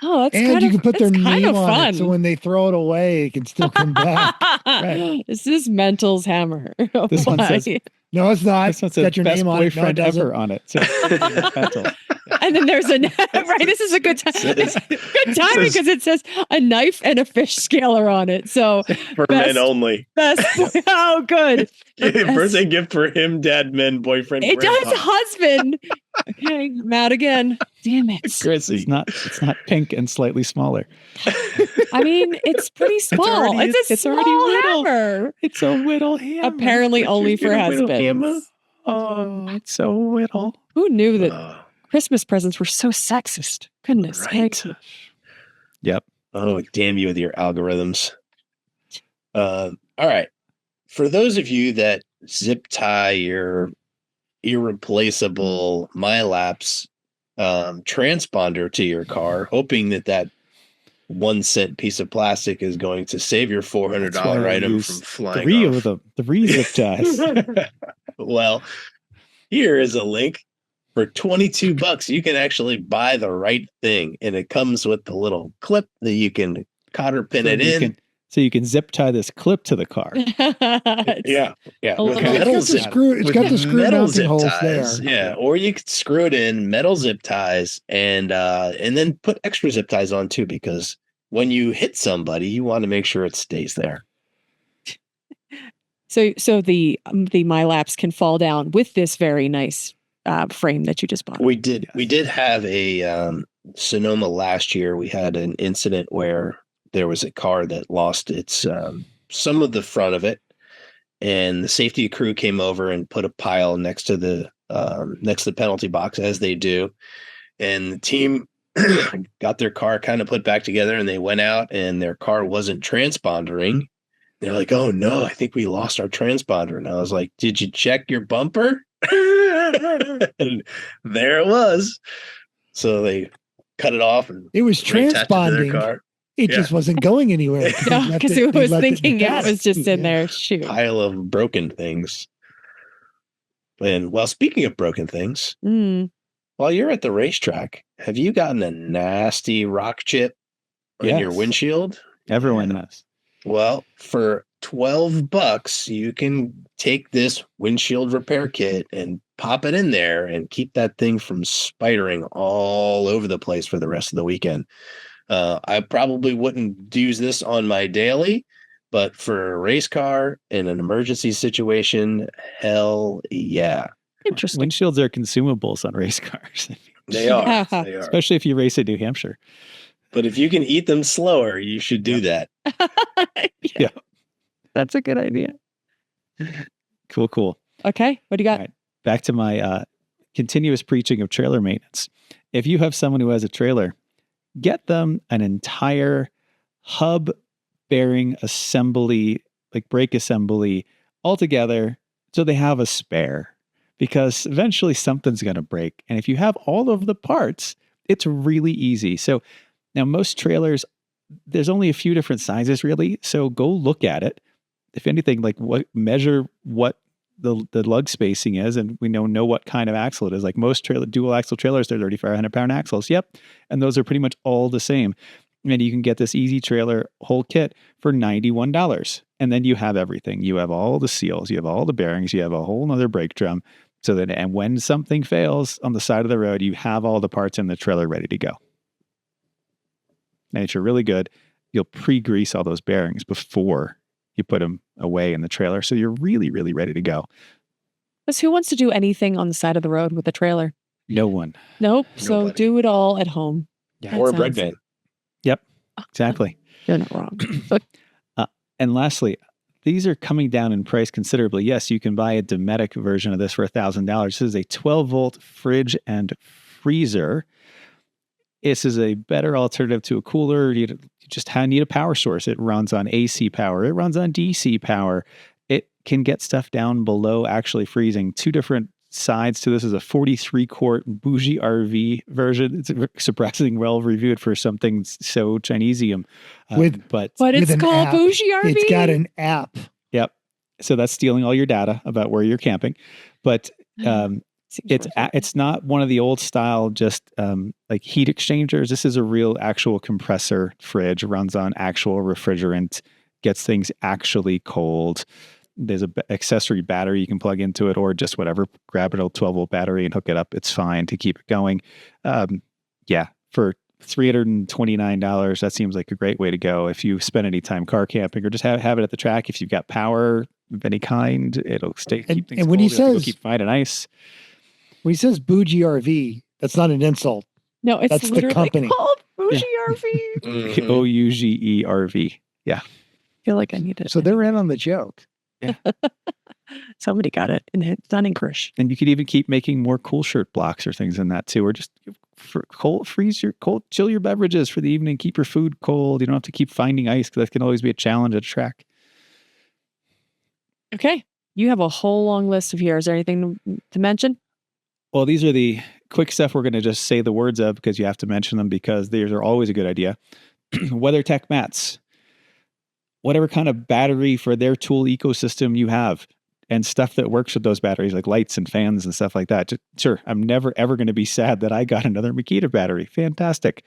That's and you can put their name on fun. it, so when they throw it away, it can still come back. Right. This is Mental's hammer. This one says, no, it's not. This one says got your best name on it. boyfriend No, it ever on it. So Mental. And then there's a right. This is a good time. Good timing because it says a knife and a fish scaler on it. So for men only. Best. Oh, good. Birthday gift for him, dad, men, boyfriend. It grandpa. does husband. Okay, I'm out again. Damn it, Chrissy. It's not pink and slightly smaller. I mean, it's pretty small. It's already whittle. Hammer. It's a whittle hammer. Apparently, only for husbands. Oh, it's so whittle. Who knew that Christmas presents were so sexist? Goodness, right? Yep. Oh, damn you with your algorithms. All right. For those of you that zip tie your irreplaceable MyLapse transponder to your car, hoping that 1 cent piece of plastic is going to save your $400 item from flying three off. of them, 3 zip ties. Well, here is a link. For $22, you can actually buy the right thing, and it comes with the little clip that you can cotter pin it in. So you can zip tie this clip to the car. Yeah. It's got the screw mounting holes there. Yeah, or you could screw it in metal zip ties and then put extra zip ties on too, because when you hit somebody, you want to make sure it stays there. So the MyLapse can fall down with this very nice frame that you just bought. We did have a Sonoma last year. We had an incident where there was a car that lost its some of the front of it, and the safety crew came over and put a pile next to the penalty box, as they do, and the team got their car kind of put back together, and they went out and their car wasn't transpondering. They're like, oh no, I think we lost our transponder. And I was like, did you check your bumper? And there it was. So they cut it off and it was transponding. Car. It just wasn't going anywhere. Because it was thinking it was just in there. Shoot. Pile of broken things. And well, speaking of broken things, while you're at the racetrack, have you gotten a nasty rock chip in your windshield? Everyone knows. Well, for $12, you can take this windshield repair kit and pop it in there and keep that thing from spidering all over the place for the rest of the weekend. I probably wouldn't use this on my daily, but for a race car in an emergency situation, hell yeah. Interesting. Windshields are consumables on race cars, They are. Yeah. They are. especially if you race in New Hampshire. But if you can eat them slower, you should do that. Yeah. That's a good idea. Cool. Okay. What do you got? All right. Back to my continuous preaching of trailer maintenance. If you have someone who has a trailer, get them an entire hub bearing assembly, like brake assembly, all together so they have a spare. Because eventually something's going to break. And if you have all of the parts, it's really easy. So now most trailers, there's only a few different sizes really. So go look at it. If anything, like measure what the lug spacing is, and we know what kind of axle it is. Like most dual axle trailers, they're 3,500 pound axles. Yep. And those are pretty much all the same. And you can get this easy trailer whole kit for $91. And then you have everything. You have all the seals, you have all the bearings, you have a whole nother brake drum. So that, and when something fails on the side of the road, you have all the parts in the trailer ready to go. And if you're really good, you'll pre-grease all those bearings before you put them away in the trailer. So you're really, really ready to go. Because who wants to do anything on the side of the road with a trailer? No one. Nope. So Nobody. do it all at home. Yeah. Or a That bread sounds- van. Yep. Exactly. You're not wrong. And lastly, these are coming down in price considerably. Yes, you can buy a Dometic version of this for $1,000. This is a 12-volt fridge and freezer. This is a better alternative to a cooler. You just need a power source. It runs on AC power. It runs on DC power. It can get stuff down below actually freezing. Two different sides to this is a 43-quart bougie RV version. It's surprisingly well reviewed for something so Chinesium. But But With it's an called app. Bougie RV. It's got an app. yep. So that's stealing all your data about where you're camping. But Seems worth it. it's not one of the old style just like heat exchangers. This is a real actual compressor fridge, runs on actual refrigerant, gets things actually cold. There's a accessory battery you can plug into it, or just whatever, grab an old 12-volt battery and hook it up. It's fine to keep it going. Yeah, for $329, that seems like a great way to go. If you spend any time car camping or just have it at the track, if you've got power of any kind, it'll stay. And- Keep things and when he cold. You don't have to says- go keep finding ice. When he says bougie RV, that's not an insult. No, it's That's the literally company. called Bougie RV. Mhm. OUGERV. Yeah. I feel like I need it. So they're in on the joke. Somebody got it. And it's done in Krish. And you could even keep making more cool shirt blocks or things in that too, or just chill your beverages for the evening, keep your food cold. You don't have to keep finding ice because that can always be a challenge at a track. Okay. You have a whole long list of here. Is there anything to mention? Well, these are the quick stuff we're going to just say the words of because you have to mention them because these are always a good idea. WeatherTech mats. Whatever kind of battery for their tool ecosystem you have and stuff that works with those batteries, like lights and fans and stuff like that. Sure, I'm never, ever going to be sad that I got another Makita battery. Fantastic.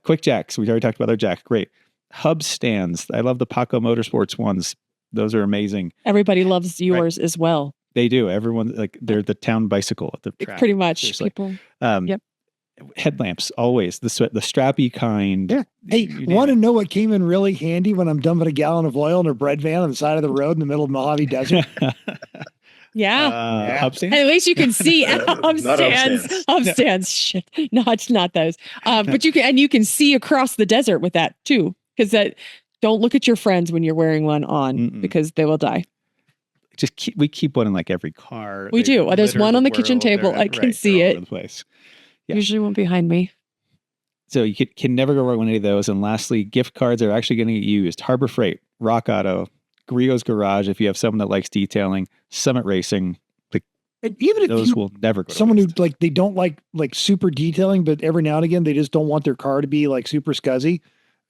Quick jacks. We've already talked about their jack. Great. Hub stands. I love the Paco Motorsports ones. Those are amazing. Everybody loves yours as well. They do. Everyone, like, they're the town bicycle at the track. Pretty much. Seriously. People. Yep. Headlamps, always. The strappy kind. Yeah. Hey, You name want to it. know what came in really handy when I'm dumping a gallon of oil in a bread van on the side of the road in the middle of Mojave Desert? Yeah. Hub stand? At least you can see Not hub stands. Hub stands. Shit. No, it's not those. But you can see across the desert with that too. Because don't look at your friends when you're wearing one on Mm-mm. because they will die. We keep one in like every car. We They do. There's litter one the on the kitchen world. table. They're I can see they're all it. over the place. Yeah. Usually one behind me. So you can never go wrong with any of those. And lastly, gift cards are actually going to get used. Harbor Freight, Rock Auto, Griot's Garage. If you have someone that likes detailing, Summit Racing, And even if those you, will never go. to someone who waste. they don't like super detailing, but every now and again they just don't want their car to be like super scuzzy.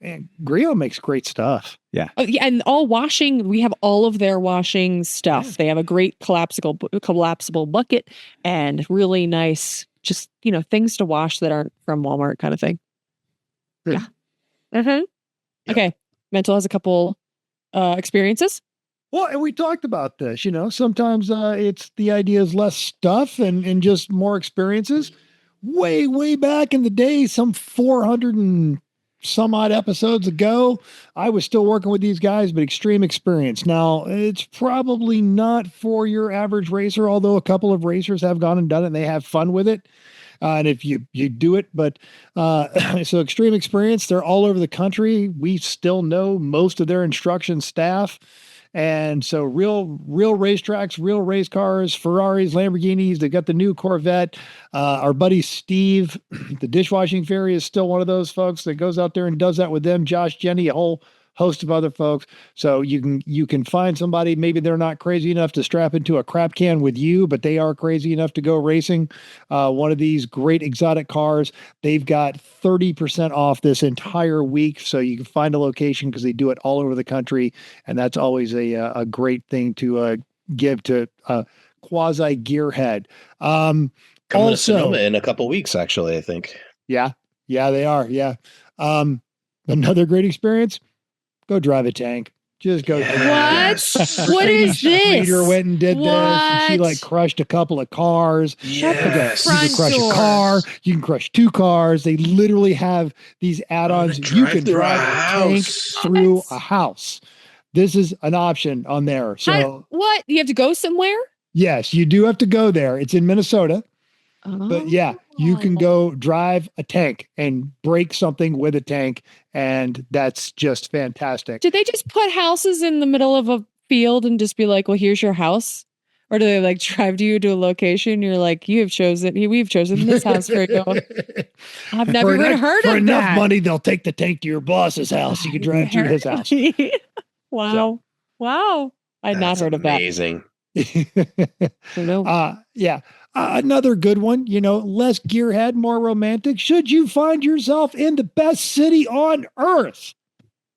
And Griot makes great stuff. Oh, yeah, and all washing. We have all of their washing stuff. Yeah. They have a great collapsible bucket and really nice, just things to wash that aren't from Walmart kind of thing. Good. Yeah. Yep. Okay. Mental has a couple experiences. Well, and we talked about this, sometimes it's the idea is less stuff and just more experiences. Way, way back in the day, some 400 and some odd episodes ago, I was still working with these guys, but Extreme Experience. Now, it's probably not for your average racer, although a couple of racers have gone and done it and they have fun with it. And if you do it, but so Extreme Experience, they're all over the country. We still know most of their instruction staff. And so real racetracks, real race cars, Ferraris, Lamborghinis. They got the new Corvette. Our buddy Steve, the dishwashing fairy, is still one of those folks that goes out there and does that with them. Josh, Jenny, a whole host of other folks. So you can find somebody. Maybe they're not crazy enough to strap into a crap can with you, but they are crazy enough to go racing one of these great exotic cars. They've got 30% off this entire week, so you can find a location because they do it all over the country, and that's always a great thing to give to quasi gearhead. Coming to Sonoma in a couple weeks, actually, I think. Yeah, they are. Yeah. Another great experience. Go drive a tank. Just go. Yes. What? What is this? Streeter went and did this. And she like crushed a couple of cars. Yes. You can crush a car. You can crush 2 cars. They literally have these add-ons. You can drive a tank through a house. This is an option on there. So what? You have to go somewhere? Yes, you do have to go there. It's in Minnesota. But yeah, you can go drive a tank and break something with a tank, and that's just fantastic. Did they just put houses in the middle of a field and just be like, well, here's your house? Or do they like drive you to a location? You're like, we've chosen this house for you. I've never even heard of that. For enough money, they'll take the tank to your boss's house. You can drive through his house. Wow. So. Wow. I'd not heard of that. Amazing. Yeah. Another good one, less gearhead, more romantic. Should you find yourself in the best city on earth?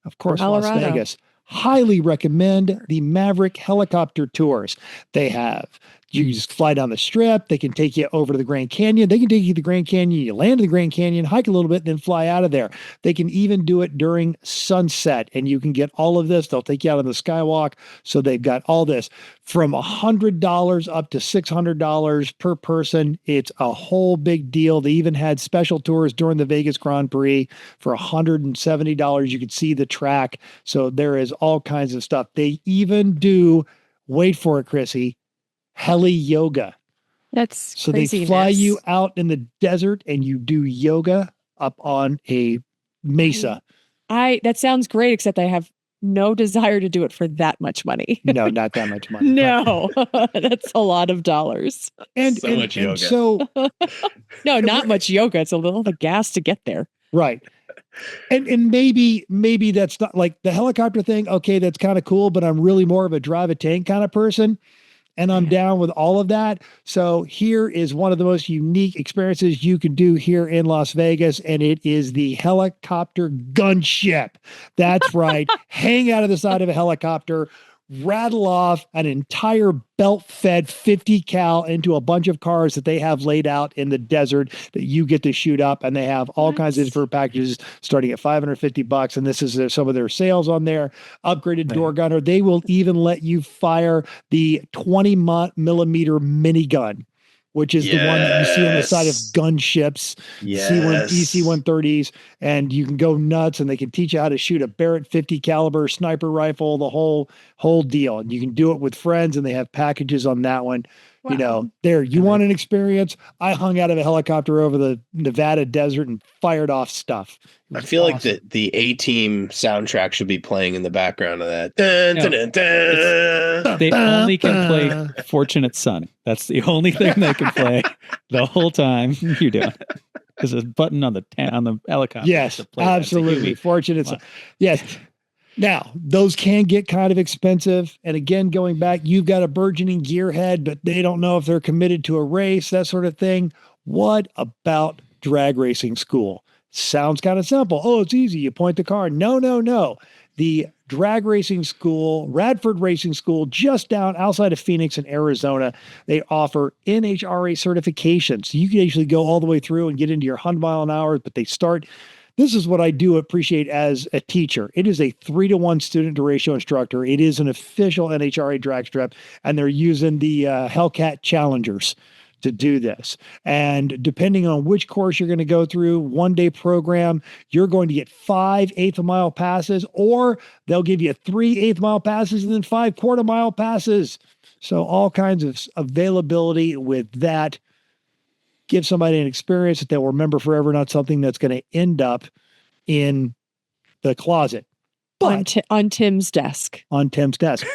Of course, Colorado. Las Vegas. Highly recommend the Maverick helicopter tours. They have. You just fly down the strip. They can take you over to the Grand Canyon. They can take you to the Grand Canyon. You land in the Grand Canyon, hike a little bit, and then fly out of there. They can even do it during sunset, and you can get all of this. They'll take you out on the skywalk. So they've got all this from $100 up to $600 per person. It's a whole big deal. They even had special tours during the Vegas Grand Prix for $170. You could see the track. So there is all kinds of stuff. They even do, wait for it, Chrissy, heli yoga. That's so craziness. They fly you out in the desert and you do yoga up on a mesa. That sounds great, except I have no desire to do it for that much money. No, not that much money. No, that's a lot of dollars. And so much yoga. So no, not much yoga. It's a little the gas to get there. Right. And maybe that's not like the helicopter thing. Okay, that's kind of cool, but I'm really more of a drive a tank kind of person. And I'm down with all of that. So here is one of the most unique experiences you can do here in Las Vegas, and it is the helicopter gunship. That's right. Hang out of the side of a helicopter, rattle off an entire belt-fed 50 cal into a bunch of cars that they have laid out in the desert that you get to shoot up, and they have all kinds of different packages starting at $550, and this is some of their sales on there. Upgraded door gunner. They will even let you fire the 20 millimeter minigun, which is the one that you see on the side of gunships, EC-130s, and you can go nuts, and they can teach you how to shoot a Barrett 50 caliber sniper rifle, the whole deal. And you can do it with friends, and they have packages on that one. Wow. You want an experience? I hung out of a helicopter over the Nevada desert and fired off stuff. I feel awesome. Like the A-Team soundtrack should be playing in the background of that. They only can play Fortunate Son. That's the only thing they can play the whole time you're doing it. There's a button on the helicopter. Yes, absolutely. Fortunate Son. Yes. Now, those can get kind of expensive. And again, going back, you've got a burgeoning gearhead, but they don't know if they're committed to a race, that sort of thing. What about drag racing school? Sounds kind of simple. Oh, it's easy. You point the car. No. The drag racing school, Radford Racing School, just down outside of Phoenix in Arizona, they offer NHRA certification. So you can actually go all the way through and get into your 100 mile an hour, but they start. This is what I do appreciate as a teacher. It is a 3-to-1 student to ratio instructor. It is an official NHRA drag strip, and they're using the Hellcat Challengers. to do this. And depending on which course you're going to go through, 1-day program, you're going to get 5 eighth-of-mile passes, or they'll give you 3 eighth-mile passes and then 5 quarter-mile passes. So all kinds of availability with that. Give somebody an experience that they'll remember forever, not something that's going to end up in the closet. But on Tim's desk. On Tim's desk.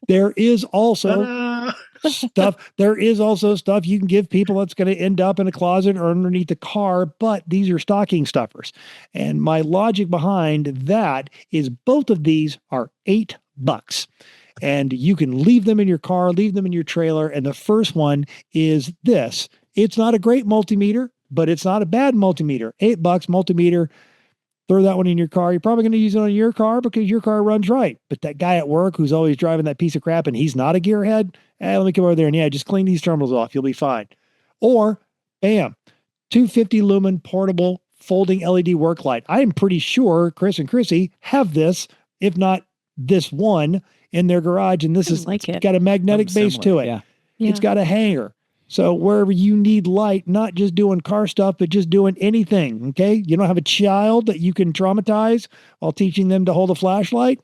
There is also stuff you can give people that's going to end up in a closet or underneath the car, but these are stocking stuffers. And my logic behind that is both of these are $8. And you can leave them in your car, leave them in your trailer. And the first one is this. It's not a great multimeter, but it's not a bad multimeter. $8 multimeter. Throw that one in your car. You're probably going to use it on your car because your car runs right. But that guy at work who's always driving that piece of crap and he's not a gearhead, let me come over there and just clean these terminals off. You'll be fine. Or, bam, 250 lumen portable folding LED work light. I am pretty sure Chris and Chrissy have this, if not this one, in their garage. And this is got a magnetic base to it. Yeah. It's got a hanger. So wherever you need light, not just doing car stuff, but just doing anything, okay? You don't have a child that you can traumatize while teaching them to hold a flashlight?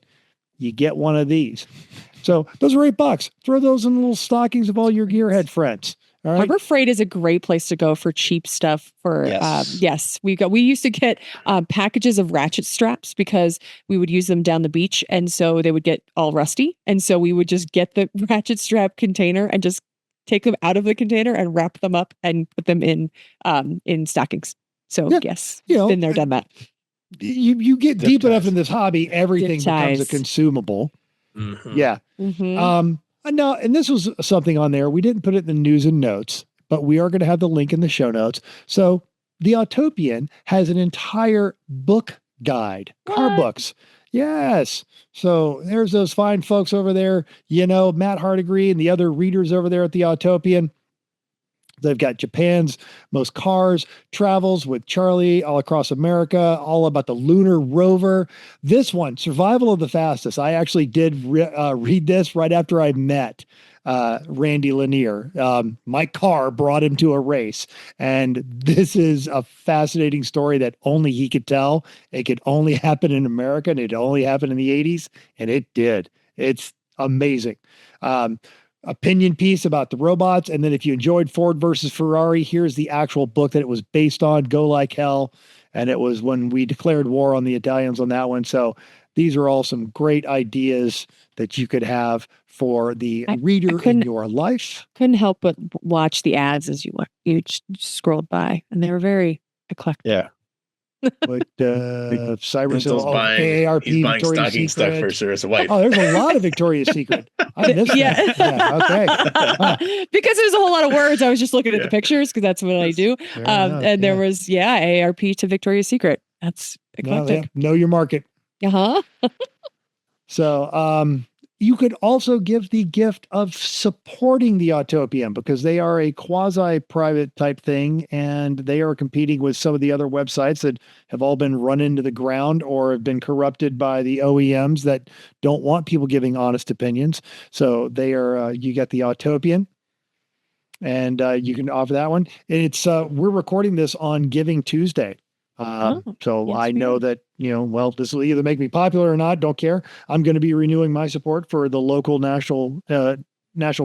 You get one of these. So those are $8. Throw those in the little stockings of all your gearhead friends. All right? Harbor Freight is a great place to go for cheap stuff. We used to get packages of ratchet straps because we would use them down the beach, and so they would get all rusty. And so we would just get the ratchet strap container and just take them out of the container and wrap them up and put them in stockings. So yes, been there, done that. You get deep enough in this hobby, everything becomes a consumable. Mm-hmm. Yeah. Mm-hmm. No, and this was something on there. We didn't put it in the news and notes, but we are going to have the link in the show notes. So the Autopian has an entire book guide, car books. Yes. So there's those fine folks over there, Matt Hardigree and the other readers over there at the Autopian. They've got Japan's most cars, travels with Charlie all across America, all about the lunar rover. This one, Survival of the Fastest. I actually did read this right after I met Randy Lanier. My car brought him to a race. And this is a fascinating story that only he could tell. It could only happen in America, and it only happened in the 80s. And it did. It's amazing. Opinion piece about the robots. And then if you enjoyed Ford versus Ferrari, here's the actual book that it was based on, Go Like Hell. And it was when we declared war on the Italians on that one. So these are all some great ideas that you could have for the reader in your life. Couldn't help but watch the ads as you scrolled by, and they were very eclectic. Yeah. But Cyrus Hill, AARP, he's buying Victoria's stocking stuff for Sarah's wife. Oh, there's a lot of Victoria's Secret. I missed that. Yeah, okay. Because there's a whole lot of words. I was just looking at the pictures because that's what I do. And there was AARP to Victoria's Secret. That's eclectic. Know your market. Uh-huh. So you could also give the gift of supporting the Autopian because they are a quasi-private type thing, and they are competing with some of the other websites that have all been run into the ground or have been corrupted by the OEMs that don't want people giving honest opinions. So they are, you get the Autopian, and you can offer that one. And it's, we're recording this on Giving Tuesday. So I know that, this will either make me popular or not. Don't care. I'm going to be renewing my support for the local national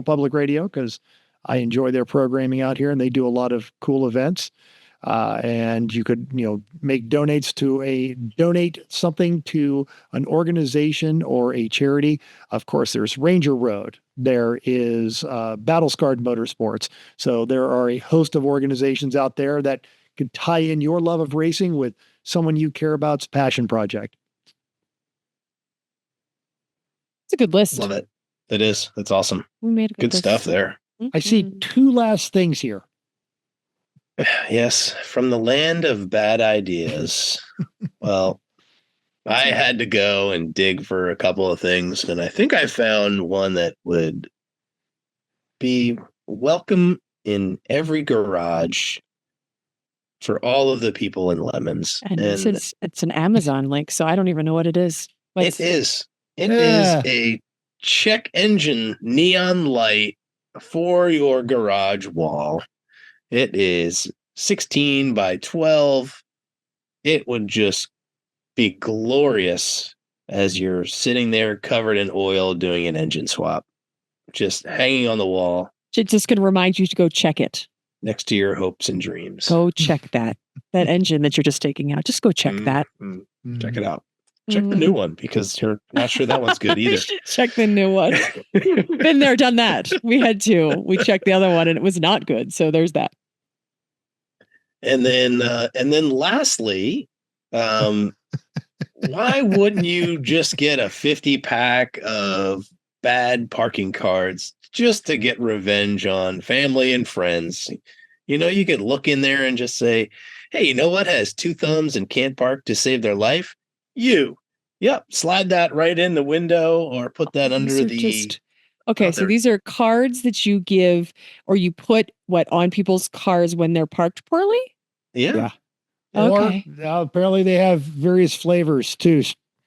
public radio because I enjoy their programming out here and they do a lot of cool events. And you could, donate something to an organization or a charity. Of course, there's Ranger Road. There is Battle Scarred Motorsports. So there are a host of organizations out there that can tie in your love of racing with someone you care about's passion project. It's a good list. Love it. It is. That's awesome. We made good stuff there. Mm-hmm. I see two last things here. Yes, from the land of bad ideas. Well, I had to go and dig for a couple of things, and I think I found one that would be welcome in every garage for all of the people in Lemons. And it's an Amazon link, so I don't even know what it is. It is a check engine neon light for your garage wall. It is 16 by 12. It would just be glorious as you're sitting there covered in oil doing an engine swap, just hanging on the wall. It's just going to remind you to go check it. Next to your hopes and dreams. Go check that engine that you're just taking out. Just go check that. Check it out. Check the new one, because you're not sure that one's good either. Check the new one. Been there, done that. We had to. We checked the other one and it was not good. So there's that. And then lastly, why wouldn't you just get a 50 pack of bad parking cards just to get revenge on family and friends? You know, you could look in there and just say, hey, you know what has two thumbs and can't park to save their life? You. Yep. Slide that right in the window or put that under the... Okay, so these are cards that you give or you put on people's cars when they're parked poorly? Yeah. Okay. Or, apparently they have various flavors too.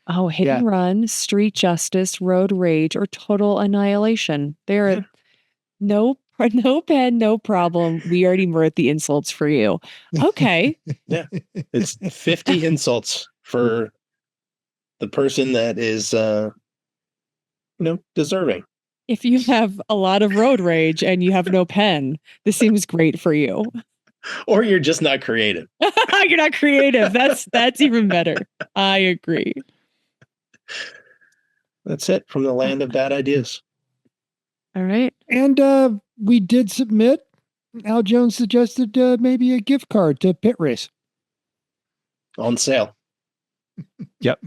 Oh, hit and run, street justice, road rage, or total annihilation. They're no pen, no problem. We already wrote the insults for you. Okay. Yeah. It's 50 insults for the person that is, deserving. If you have a lot of road rage and you have no pen, this seems great for you. Or you're just not creative. You're not creative. That's even better. I agree. That's it from the land of bad ideas. All right. And we did submit. Al Jones suggested maybe a gift card to Pit Race. On sale. Yep.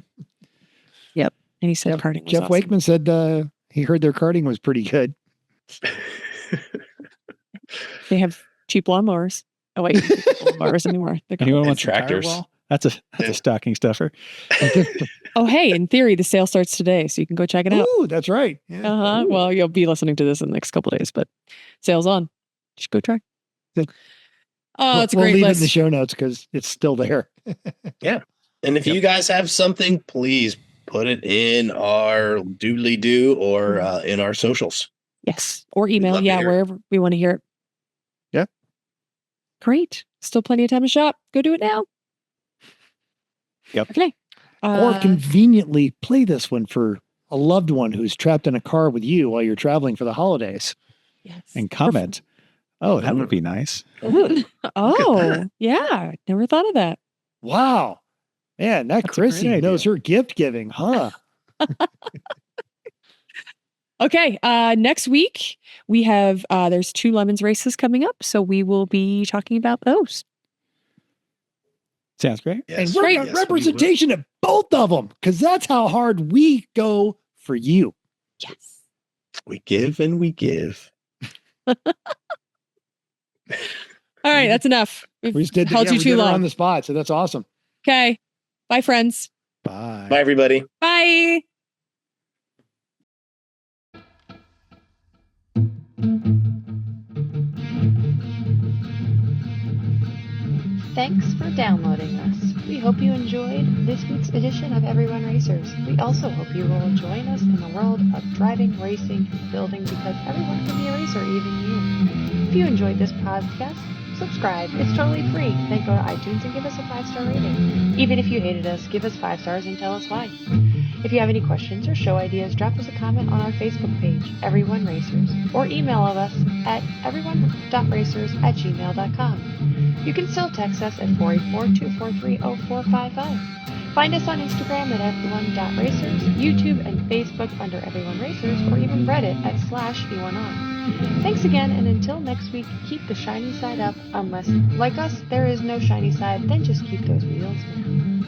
And he said karting was Jeff awesome. Wakeman said he heard their karting was pretty good. They have cheap lawnmowers. Oh wait, lawnmowers anymore. Anyone wants tractors? That's a stocking stuffer. Oh hey, in theory, the sale starts today, so you can go check it out. Ooh, that's right. Yeah. Well, you'll be listening to this in the next couple of days, but sale's on. Just go try. Oh, it's a we'll great leave list. it in the show notes because it's still there. Yeah. And if you guys have something, please put it in our doodly do or in our socials. Yes, or email. love to Yeah, hear it. wherever we want to hear it. Yeah. Great. Still plenty of time to shop. Go do it now. Yep. Okay. Or conveniently play this one for a loved one who's trapped in a car with you while you're traveling for the holidays. Yes. And comment. Oh, that would be nice. Oh, yeah. Never thought of that. Wow. Man, that That's a great Chrissy knows her gift giving, huh? Okay. Next week we have there's 2 Lemons races coming up, so we will be talking about those. Sounds great. And Yes. we're Great. got representation of both of them because that's how hard we go for you. Yes. We give and we give. All right, that's enough. We've We just did held you we too did her long. on the spot, so that's awesome. Okay. Bye, friends. Bye. Bye, everybody. Bye. Thanks for downloading us. We hope you enjoyed this week's edition of Everyone Racers. We also hope you will join us in the world of driving, racing, and building because everyone can be a racer, even you. If you enjoyed this podcast, subscribe. It's totally free. Then go to iTunes and give us a 5-star rating. Even if you hated us, give us 5 stars and tell us why. If you have any questions or show ideas, drop us a comment on our Facebook page, Everyone Racers, or email us at everyone.racers@gmail.com. You can still text us at 484-243-0455. Find us on Instagram at everyone.racers, YouTube and Facebook under Everyone Racers, or even Reddit at /E1R. Thanks again, and until next week, keep the shiny side up, unless, like us, there is no shiny side, then just keep those wheels down.